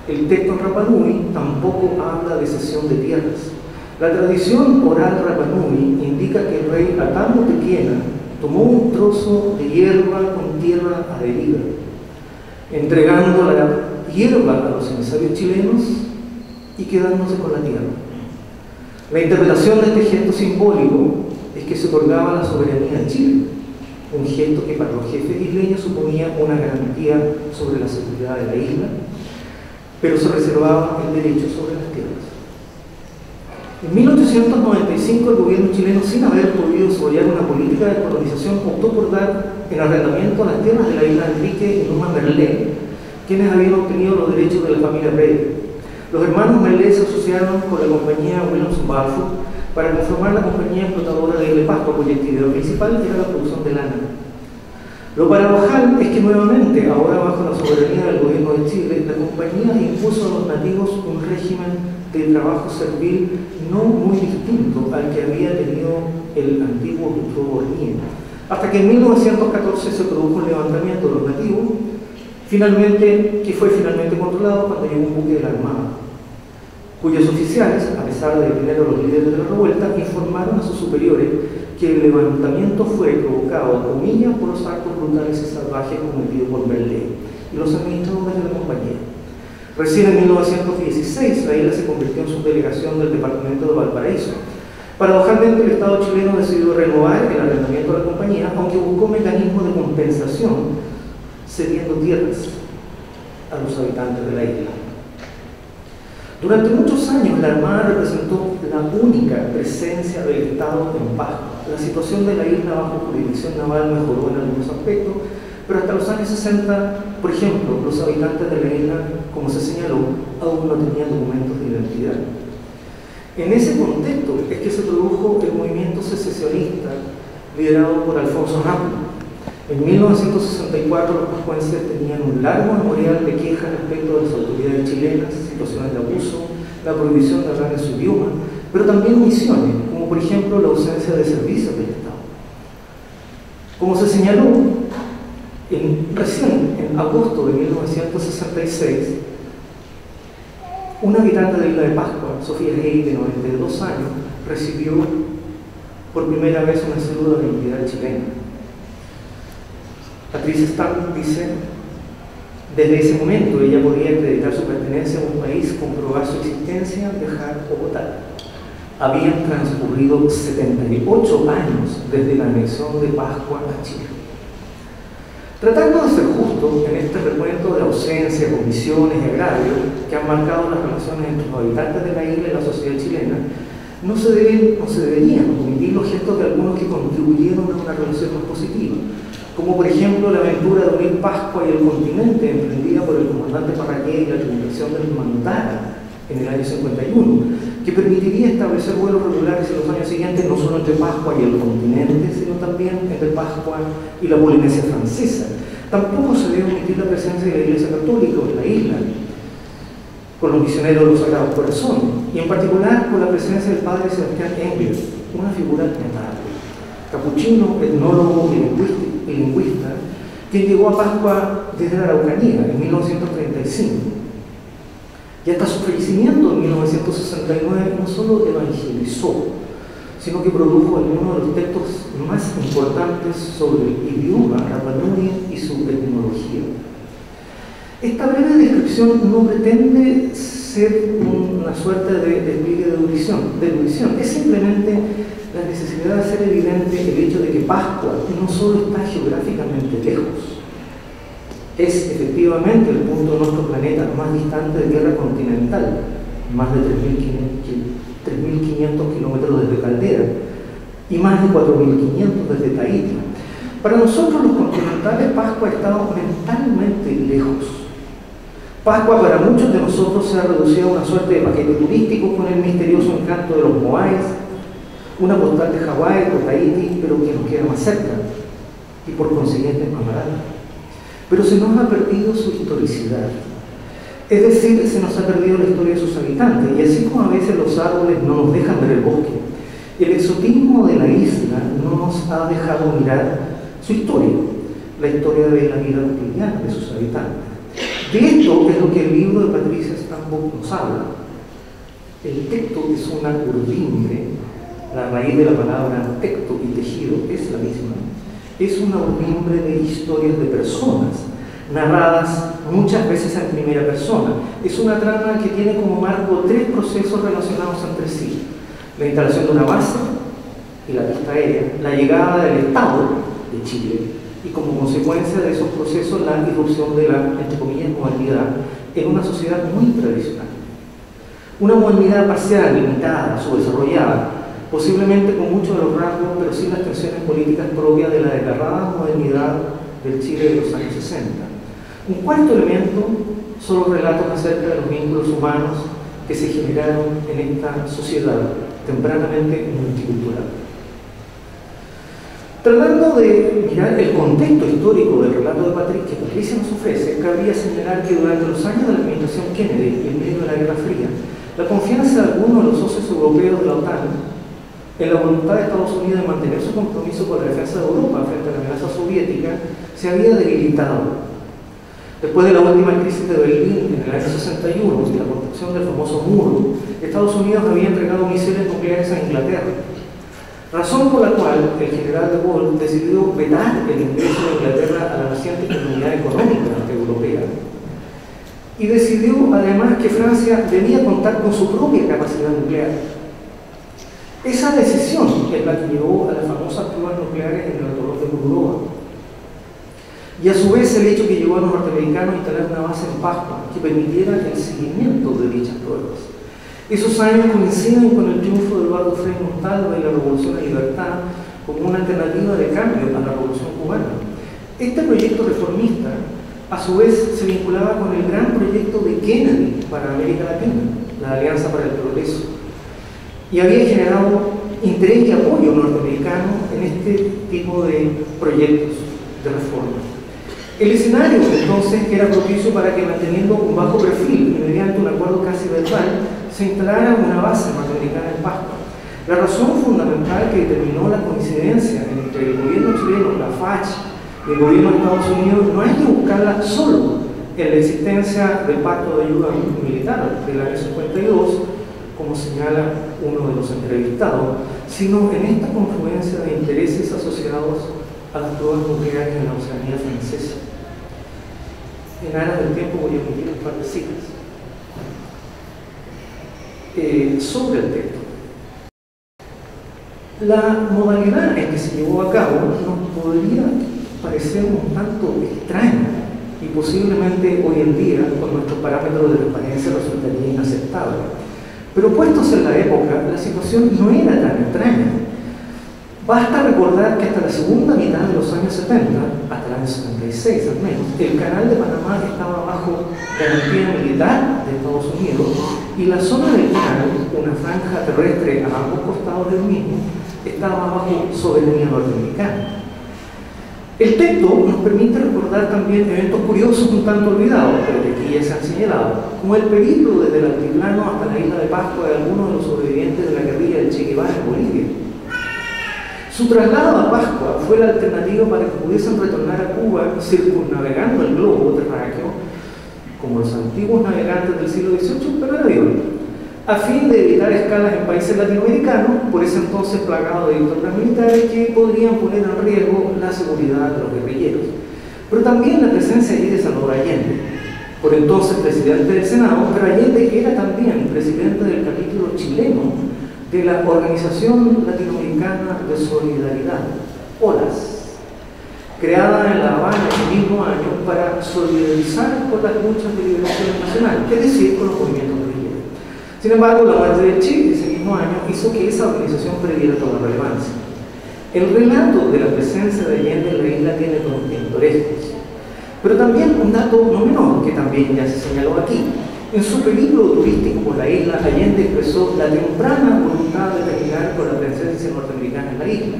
El texto en Rapa Nui tampoco habla de cesión de tierras. La tradición oral Rapa Nui indica que el rey Atamo Tequiena tomó un trozo de hierba con tierra adherida, entregando la hierba a los emisarios chilenos y quedándose con la tierra. La interpretación de este gesto simbólico es que se otorgaba la soberanía a Chile, un gesto que para los jefes isleños suponía una garantía sobre la seguridad de la isla, pero se reservaba el derecho sobre las tierras. En 1895 el gobierno chileno, sin haber podido desarrollar una política de colonización, optó por dar en arrendamiento las tierras de la isla Enrique y Numa Merlé, quienes habían obtenido los derechos de la familia Breder. Los hermanos Merlé se asociaron con la compañía Williams Balfour para conformar la compañía explotadora de Isla Pascua, cuya actividad principal era la producción de lana. Lo paradojal es que nuevamente, ahora bajo la soberanía del gobierno de Chile, la compañía impuso a los nativos un régimen de trabajo servil no muy distinto al que había tenido el antiguo Dutroux-Monnier, hasta que en 1914 se produjo un levantamiento de los nativos, que fue finalmente controlado cuando llegó un buque de la Armada. cuyos oficiales, a pesar de detener a los líderes de la revuelta, informaron a sus superiores que el levantamiento fue provocado, comillas, por los actos brutales y salvajes cometidos por Berley y los administradores de la compañía. Recién en 1916 la isla se convirtió en subdelegación del departamento de Valparaíso. Paradojalmente, el Estado chileno decidió renovar el arrendamiento de la compañía, aunque buscó mecanismos de compensación cediendo tierras a los habitantes de la isla. Durante muchos años la Armada representó la única presencia del Estado en Pascua. La situación de la isla bajo jurisdicción naval mejoró en algunos aspectos, pero hasta los años 60, por ejemplo, los habitantes de la isla, como se señaló, aún no tenían documentos de identidad. En ese contexto es que se produjo el movimiento secesionista liderado por Alfonso Ramos. En 1964 los pascuenses tenían un largo memorial de quejas respecto de las autoridades chilenas, situaciones de abuso, la prohibición de hablar en su idioma, pero también omisiones, como por ejemplo la ausencia de servicios del Estado. Como se señaló, recién en agosto de 1966, una habitante de Isla de Pascua, Sofía Hey, de 92 años, recibió por primera vez una cédula de identidad chilena. Patricia Stamp dice: desde ese momento ella podía acreditar su pertenencia a un país, comprobar su existencia, viajar o votar. Habían transcurrido 78 años desde la anexión de Pascua a Chile. Tratando de ser justo en este recuento de ausencia, comisiones y agravios que han marcado las relaciones entre los habitantes de la isla y la sociedad chilena, no se deberían omitir los gestos de algunos que contribuyeron a una relación más positiva, como por ejemplo la aventura de unir Pascua y el continente emprendida por el comandante Parragué y la tripulación del Mandara en el año 51, que permitiría establecer vuelos regulares en los años siguientes no solo entre Pascua y el continente, sino también entre Pascua y la Polinesia francesa. Tampoco se debe omitir la presencia de la Iglesia Católica en la isla, con los misioneros de los Sagrados Corazones, y en particular con la presencia del padre Sebastián Engler, una figura notable, capuchino, etnólogo y lingüista, quien llegó a Pascua desde la Araucanía en 1935. Y hasta su fallecimiento en 1969 no solo evangelizó, sino que produjo algunos de los textos más importantes sobre el idioma Rapa Nui y su etnología. Esta breve descripción no pretende ser una suerte de despliegue de erudición, es simplemente la necesidad de hacer evidente el hecho de que Pascua no solo está geográficamente lejos, es efectivamente el punto de nuestro planeta más distante de tierra continental, más de 3.500 kilómetros desde Caldera y más de 4.500 desde Tahití. Para nosotros los continentales, Pascua ha estado mentalmente lejos. Pascua para muchos de nosotros se ha reducido a una suerte de paquete turístico con el misterioso encanto de los moais, una postal de Hawái o Tahití, pero que nos queda más cerca y por consiguiente más barata. Pero se nos ha perdido su historicidad, es decir, se nos ha perdido la historia de sus habitantes, y así como a veces los árboles no nos dejan ver el bosque, el exotismo de la isla no nos ha dejado mirar su historia, la historia de la vida cotidiana de sus habitantes. De esto es lo que el libro de Patricia Stamp nos habla. El texto es una urdimbre, la raíz de la palabra texto y tejido es la misma. Es una urdimbre de historias de personas, narradas muchas veces en primera persona. Es una trama que tiene como marco tres procesos relacionados entre sí: la instalación de una base y la pista aérea, la llegada del Estado de Chile y como consecuencia de esos procesos la irrupción de la, entre comillas, modernidad en una sociedad muy tradicional. Una modernidad parcial, limitada, subdesarrollada, posiblemente con muchos de los rasgos, pero sin las tensiones políticas propias de la desgarrada modernidad del Chile de los años 60. Un cuarto elemento son los relatos acerca de los vínculos humanos que se generaron en esta sociedad tempranamente multicultural. Tratando de mirar el contexto histórico del relato que Patricia nos ofrece, cabría señalar que durante los años de la administración Kennedy y en medio de la Guerra Fría, la confianza de algunos de los socios europeos de la OTAN en la voluntad de Estados Unidos de mantener su compromiso con la defensa de Europa frente a la amenaza soviética se había debilitado. Después de la última crisis de Berlín en el año 61 y la construcción del famoso muro, Estados Unidos había entregado misiles nucleares a Inglaterra, razón por la cual el general de Gaulle decidió vetar el ingreso de Inglaterra a la naciente comunidad económica europea y decidió además que Francia debía contar con su propia capacidad nuclear. Esa decisión es la que llevó a las famosas pruebas nucleares en el atolón de Mururoa. Y a su vez el hecho que llevó a los norteamericanos a instalar una base en Pascua que permitiera el seguimiento de dichas pruebas. Esos años coinciden con el triunfo de Eduardo Frei Montalva y la Revolución de Libertad como una alternativa de cambio a la Revolución cubana. Este proyecto reformista, a su vez, se vinculaba con el gran proyecto de Kennedy para América Latina, la Alianza para el Progreso, y había generado interés y apoyo norteamericano en este tipo de proyectos de reforma. El escenario entonces era propicio para que, manteniendo un bajo perfil y mediante un acuerdo casi verbal, se instalara una base norteamericana en Pascua. La razón fundamental que determinó la coincidencia entre el gobierno chileno, la FACH, y el gobierno de Estados Unidos no hay que buscarla solo en la existencia del Pacto de Ayuda Militar del año 52, como señala uno de los entrevistados, sino en esta confluencia de intereses asociados a las pruebas nucleares en la Oceanía francesa. En aras del tiempo voy a omitir un par de citas. Sobre el texto. La modalidad en que se llevó a cabo nos podría parecer un tanto extraña y posiblemente hoy en día, con nuestros parámetros de transparencia, resultaría inaceptable. Pero puestos en la época, la situación no era tan extraña. Basta recordar que hasta la segunda mitad de los años 70, hasta el año 76 al menos, el canal de Panamá estaba bajo garantía militar de Estados Unidos y la zona del canal, una franja terrestre a ambos costados del mismo, estaba bajo soberanía norteamericana. El texto nos permite recordar también eventos curiosos un tanto olvidados, pero que aquí ya se han señalado, como el periplo desde el altiplano hasta la isla de Pascua de algunos de los sobrevivientes de la guerrilla del Che Guevara en Bolivia. Su traslado a Pascua fue la alternativa para que pudiesen retornar a Cuba circunnavegando el globo terráqueo, como los antiguos navegantes del siglo XVIII, pero en avión, a fin de evitar escalas en países latinoamericanos, por ese entonces plagados de dictaduras militares que podrían poner en riesgo la seguridad de los guerrilleros. Pero también la presencia allí de Salvador Allende, por entonces presidente del Senado, pero Allende era también presidente del capítulo chileno de la Organización Latinoamericana de Solidaridad, OLAS, creada en La Habana ese mismo año para solidarizar con las luchas de liberación nacional, es decir, con los movimientos guerrilleros. Sin embargo, la muerte de Che ese mismo año hizo que esa organización perdiera toda relevancia. El relato de la presencia de Allende en la isla tiene tonos pintorescos, pero también un dato no menor, que también ya se señaló aquí. En su periplo turístico por la isla, Allende expresó la temprana voluntad de terminar con la presencia norteamericana en la isla.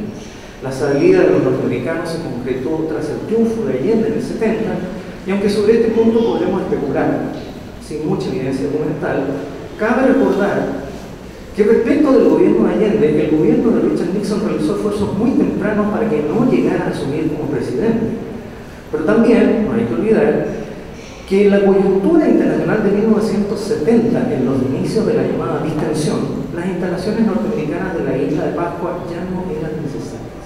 La salida de los norteamericanos se concretó tras el triunfo de Allende en el 70, y aunque sobre este punto podremos especular, sin mucha evidencia documental, cabe recordar que respecto del gobierno de Allende, el gobierno de Richard Nixon realizó esfuerzos muy tempranos para que no llegara a asumir como presidente. Pero también, no hay que olvidar, que en la coyuntura internacional de 1970, en los inicios de la llamada distensión, las instalaciones norteamericanas de la isla de Pascua ya no eran necesarias.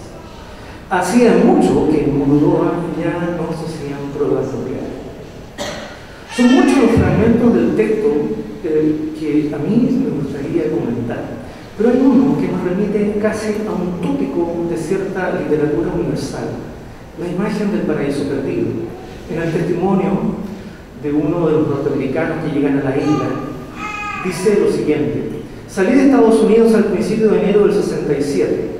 Hacía mucho que en Mururoa ya no se hacían pruebas nucleares. Son muchos los fragmentos del texto que a mí me gustaría comentar, pero hay uno que nos remite casi a un tópico de cierta literatura universal, la imagen del paraíso perdido. En el testimonio de uno de los norteamericanos que llegan a la isla, dice lo siguiente: salí de Estados Unidos al principio de enero del 67,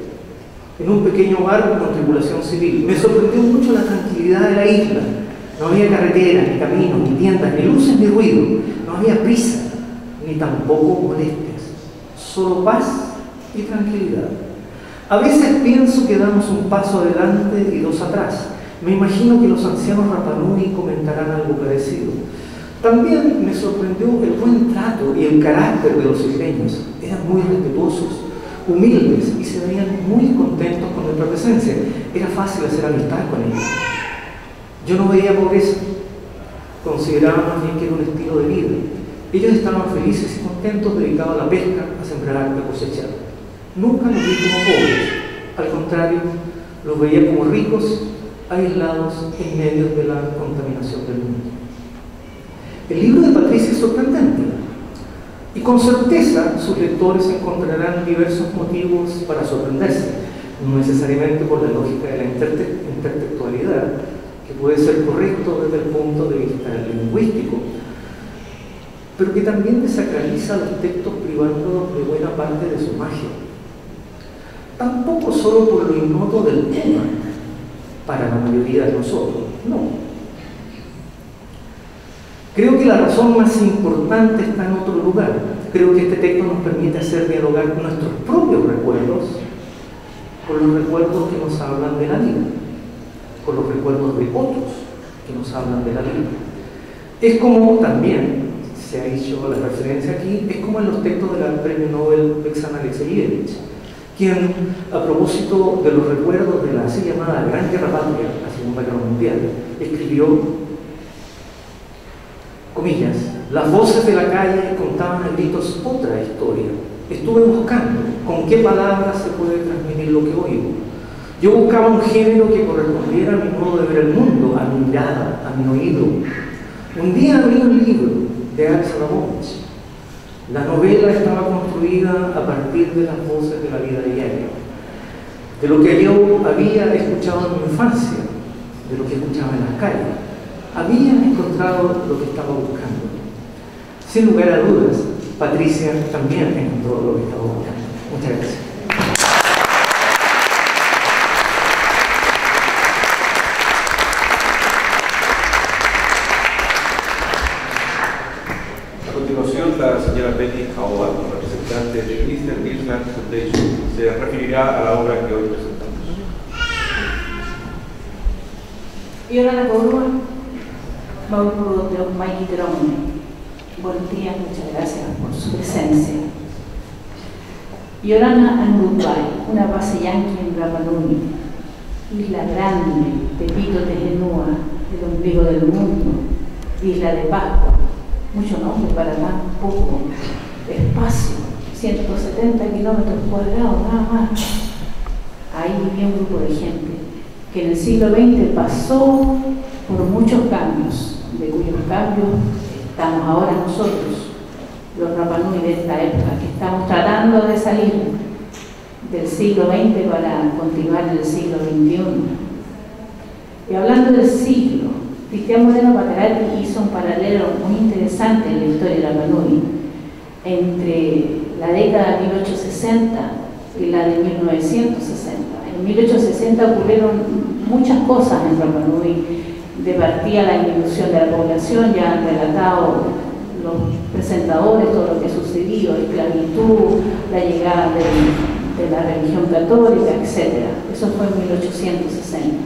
en un pequeño barco con tripulación civil. Me sorprendió mucho la tranquilidad de la isla. No había carreteras, ni caminos, ni tiendas, ni luces, ni ruido. No había prisa, ni tampoco molestias. Solo paz y tranquilidad. A veces pienso que damos un paso adelante y dos atrás. Me imagino que los ancianos Rapanui comentarán algo parecido. También me sorprendió el buen trato y el carácter de los isleños. Eran muy respetuosos, humildes y se veían muy contentos con nuestra presencia. Era fácil hacer amistad con ellos. Yo no veía pobreza. consideraban más bien que era un estilo de vida. Ellos estaban felices y contentos, dedicados a la pesca, a sembrar, a cosechar. Nunca los vi como pobres, al contrario, los veía como ricos, aislados en medio de la contaminación del mundo. El libro de Patricia es sorprendente y con certeza sus lectores encontrarán diversos motivos para sorprenderse, no necesariamente por la lógica de la intertextualidad, que puede ser correcto desde el punto de vista lingüístico, pero que también desacraliza los textos privando de buena parte de su magia. Tampoco solo por lo ignoto del tema, para la mayoría de nosotros, no. Creo que la razón más importante está en otro lugar. Creo que este texto nos permite hacer dialogar nuestros propios recuerdos con los recuerdos que nos hablan de la vida, con los recuerdos de otros que nos hablan de la vida. Es como también, se ha hecho la referencia aquí, es como en los textos del premio Nobel Oksana Alexeyevich, quien, a propósito de los recuerdos de la así llamada Gran Guerra Patria, la Segunda Guerra Mundial, escribió, comillas, las voces de la calle contaban a gritos otra historia. Estuve buscando con qué palabras se puede transmitir lo que oigo. Yo buscaba un género que correspondiera a mi modo de ver el mundo, a mi mirada, a mi oído. Un día abrí un libro de Alex Abramovich. La novela estaba construida a partir de las voces de la vida diaria, de lo que yo había escuchado en mi infancia, de lo que escuchaba en las calles. Había encontrado lo que estaba buscando. Sin lugar a dudas, Patricia también encontró lo que estaba buscando. Muchas gracias. A continuación, la señora Betty Howard, representante de Eastern Island Foundation, se referirá a la obra que hoy presentamos. Iolana Corúa, Mauro de Mike Drone. Buenos días, muchas gracias por su presencia. Iolana Angurbay, una base yanqui en Rapa Nui, isla grande, Pepito de Genúa, el ombligo del mundo, isla de Pascua, mucho nombre para tan poco espacio, 170 kilómetros cuadrados, nada más. Ahí vivía un grupo de gente que en el siglo XX pasó por muchos cambios, de cuyos cambios estamos ahora nosotros, los Rapa Nui de esta época, que estamos tratando de salir del siglo XX para continuar en el siglo XXI. Y hablando del siglo, Cristian Moreno Pacarati hizo un paralelo muy interesante en la historia de Rapa Nui entre la década de 1860 y la de 1960. En 1860 ocurrieron muchas cosas en Rapa Nui. De partida la disminución de la población, ya han relatado los presentadores todo lo que sucedió, esclavitud, la llegada de la religión católica, etc. Eso fue en 1860.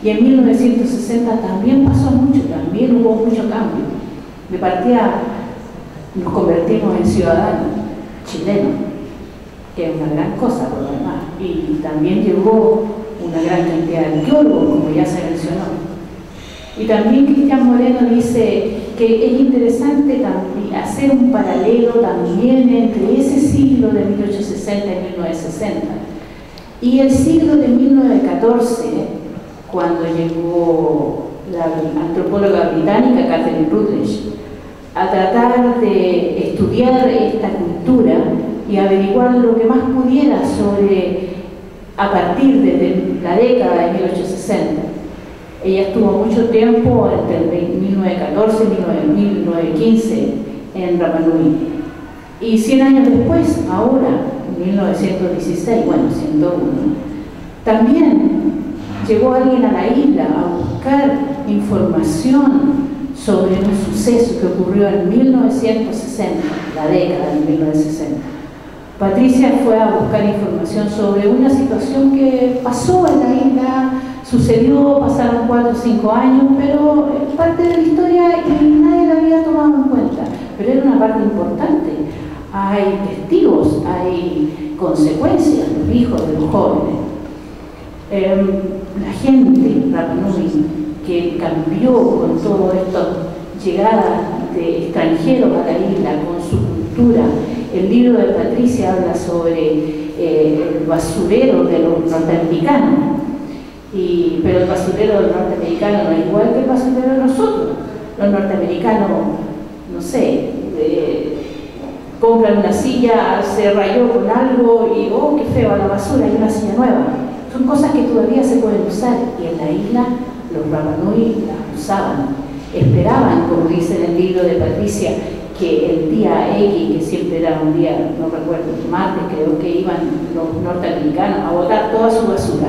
Y en 1960 también pasó mucho, también hubo mucho cambio. De partida nos convertimos en ciudadanos chilenos, que es una gran cosa por lo demás. Y también llegó una gran cantidad de arqueólogos, como ya se mencionó. Y también Cristian Moreno dice que es interesante también hacer un paralelo también entre ese siglo de 1860 y 1960 y el siglo de 1914, cuando llegó la antropóloga británica Catherine Rutledge a tratar de estudiar esta cultura y averiguar lo que más pudiera a partir de la década de 1860. Ella estuvo mucho tiempo, entre 1914 y 1915, en Rapa Nui. Y 100 años después, ahora, en 1916, bueno, 101, también llegó alguien a la isla a buscar información sobre un suceso que ocurrió en 1960, la década de 1960. Patricia fue a buscar información sobre una situación que pasó en la isla. Sucedió, pasaron 4 o 5 años, pero es parte de la historia y nadie la había tomado en cuenta. Pero era una parte importante. Hay testigos, hay consecuencias, los hijos de los jóvenes. La gente, Rapa Nui, que cambió con todo esto llegada de extranjeros a la isla con su cultura. El libro de Patricia habla sobre el basurero de los norteamericanos, pero el basurero del norteamericano no es igual que el basurero de nosotros. Los norteamericanos, no sé, compran una silla, se rayó con algo y ¡oh, qué feo, a la basura, hay una silla nueva! Son cosas que todavía se pueden usar, y en la isla los Rapa Nui las usaban. Esperaban, como dice en el libro de Patricia, que el día X, que siempre era un día, no recuerdo, martes creo, que iban los norteamericanos a botar toda su basura,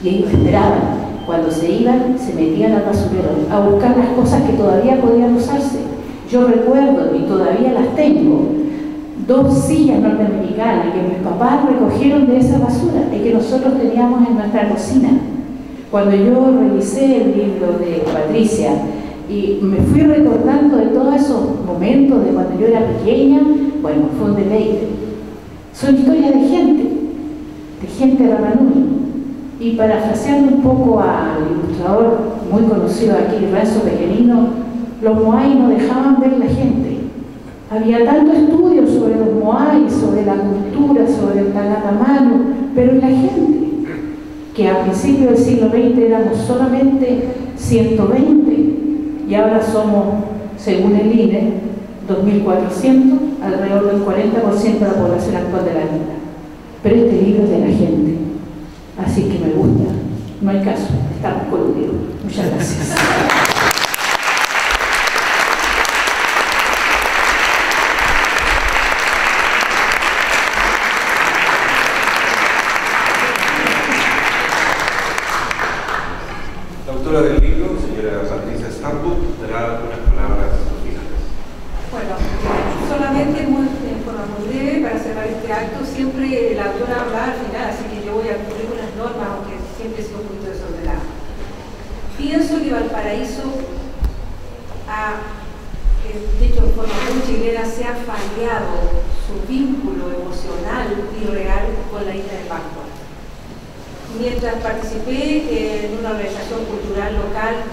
y ellos esperaban. Cuando se iban, se metían al basurero a buscar las cosas que todavía podían usarse. Yo recuerdo, y todavía las tengo, 2 sillas norteamericanas que mis papás recogieron de esa basura y que nosotros teníamos en nuestra cocina. Cuando yo revisé el libro de Patricia y me fui recordando de todos esos momentos de cuando yo era pequeña, bueno, fue un deleite. Son historias de gente Rapa Nui. Y parafraseando un poco al ilustrador muy conocido aquí, Renzo Pequerino, los Moai no dejaban ver la gente. Había tanto estudio sobre los Moai, sobre la cultura, sobre el Tangatamanu, pero en la gente, que a principios del siglo XX éramos solamente 120 y ahora somos, según el INE, 2.400, alrededor del 40% de la población actual de la isla. Pero este libro es de la gente. Así que me gusta, no hay caso, estamos coludidos. Muchas gracias. La autora del libro, señora Patricia Stampo, dará unas palabras finales. Bueno, solamente en forma muy breve para cerrar este acto. Siempre la autora habla al final, así que yo voy a cumplir unas normas, aunque siempre he sido un poquito desordenada. Pienso que Valparaíso dicho en forma muy chilena, se ha fallado su vínculo emocional y real con la isla de Pascua. Mientras participé en una organización cultural local,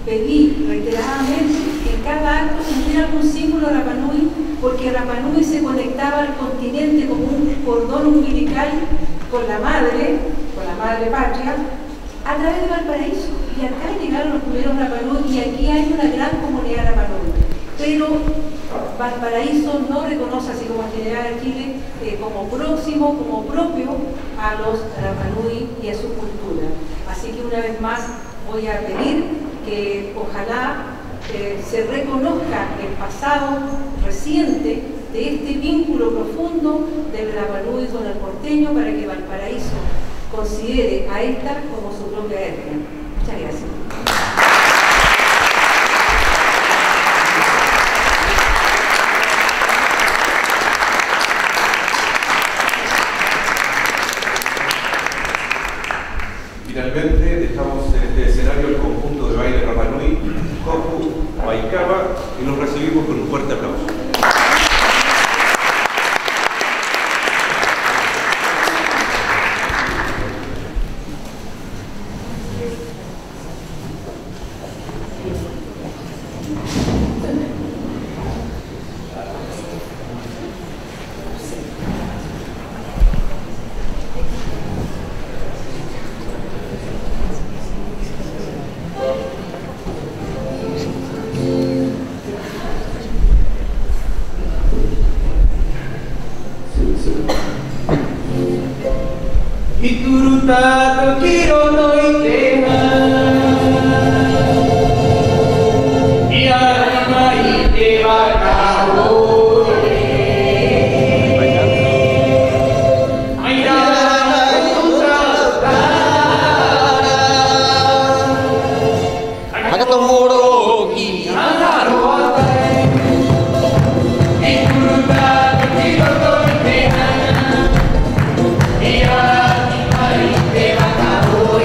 pedí reiteradamente que cada acto tuviera algún símbolo Rapa Nui, porque Rapa Nui se conectaba al continente como un cordón umbilical con la madre patria, a través de Valparaíso. Y acá llegaron los primeros Rapa Nui, y aquí hay una gran comunidad Rapa Nui. Pero Valparaíso no reconoce, así como en general en Chile, como próximo, como propio a los Rapa Nui y a su cultura. Así que una vez más voy a pedir que ojalá se reconozca el pasado reciente de este vínculo profundo del Rapa Nui con el porteño, para que Valparaíso considere a esta como su propia etnia. Muchas gracias. Finalmente, dejamos en este escenario el conjunto de baile Rapa Nui, Copu, Baikaba, y los recibimos con un fuerte aplauso. Ituruta tokiro no itema Yarima ite wakao Aidara utrata Hakatomoro ki hanaro atai Ituruta tokiro no itema Yarima ite wakao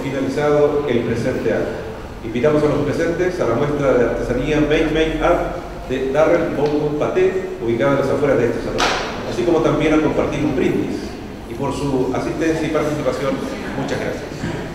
finalizado el presente acto. Invitamos a los presentes a la muestra de artesanía Make Art de Darrell Bongo Paté, ubicada en las afueras de este salón, así como también a compartir un brindis. Y por su asistencia y participación, muchas gracias.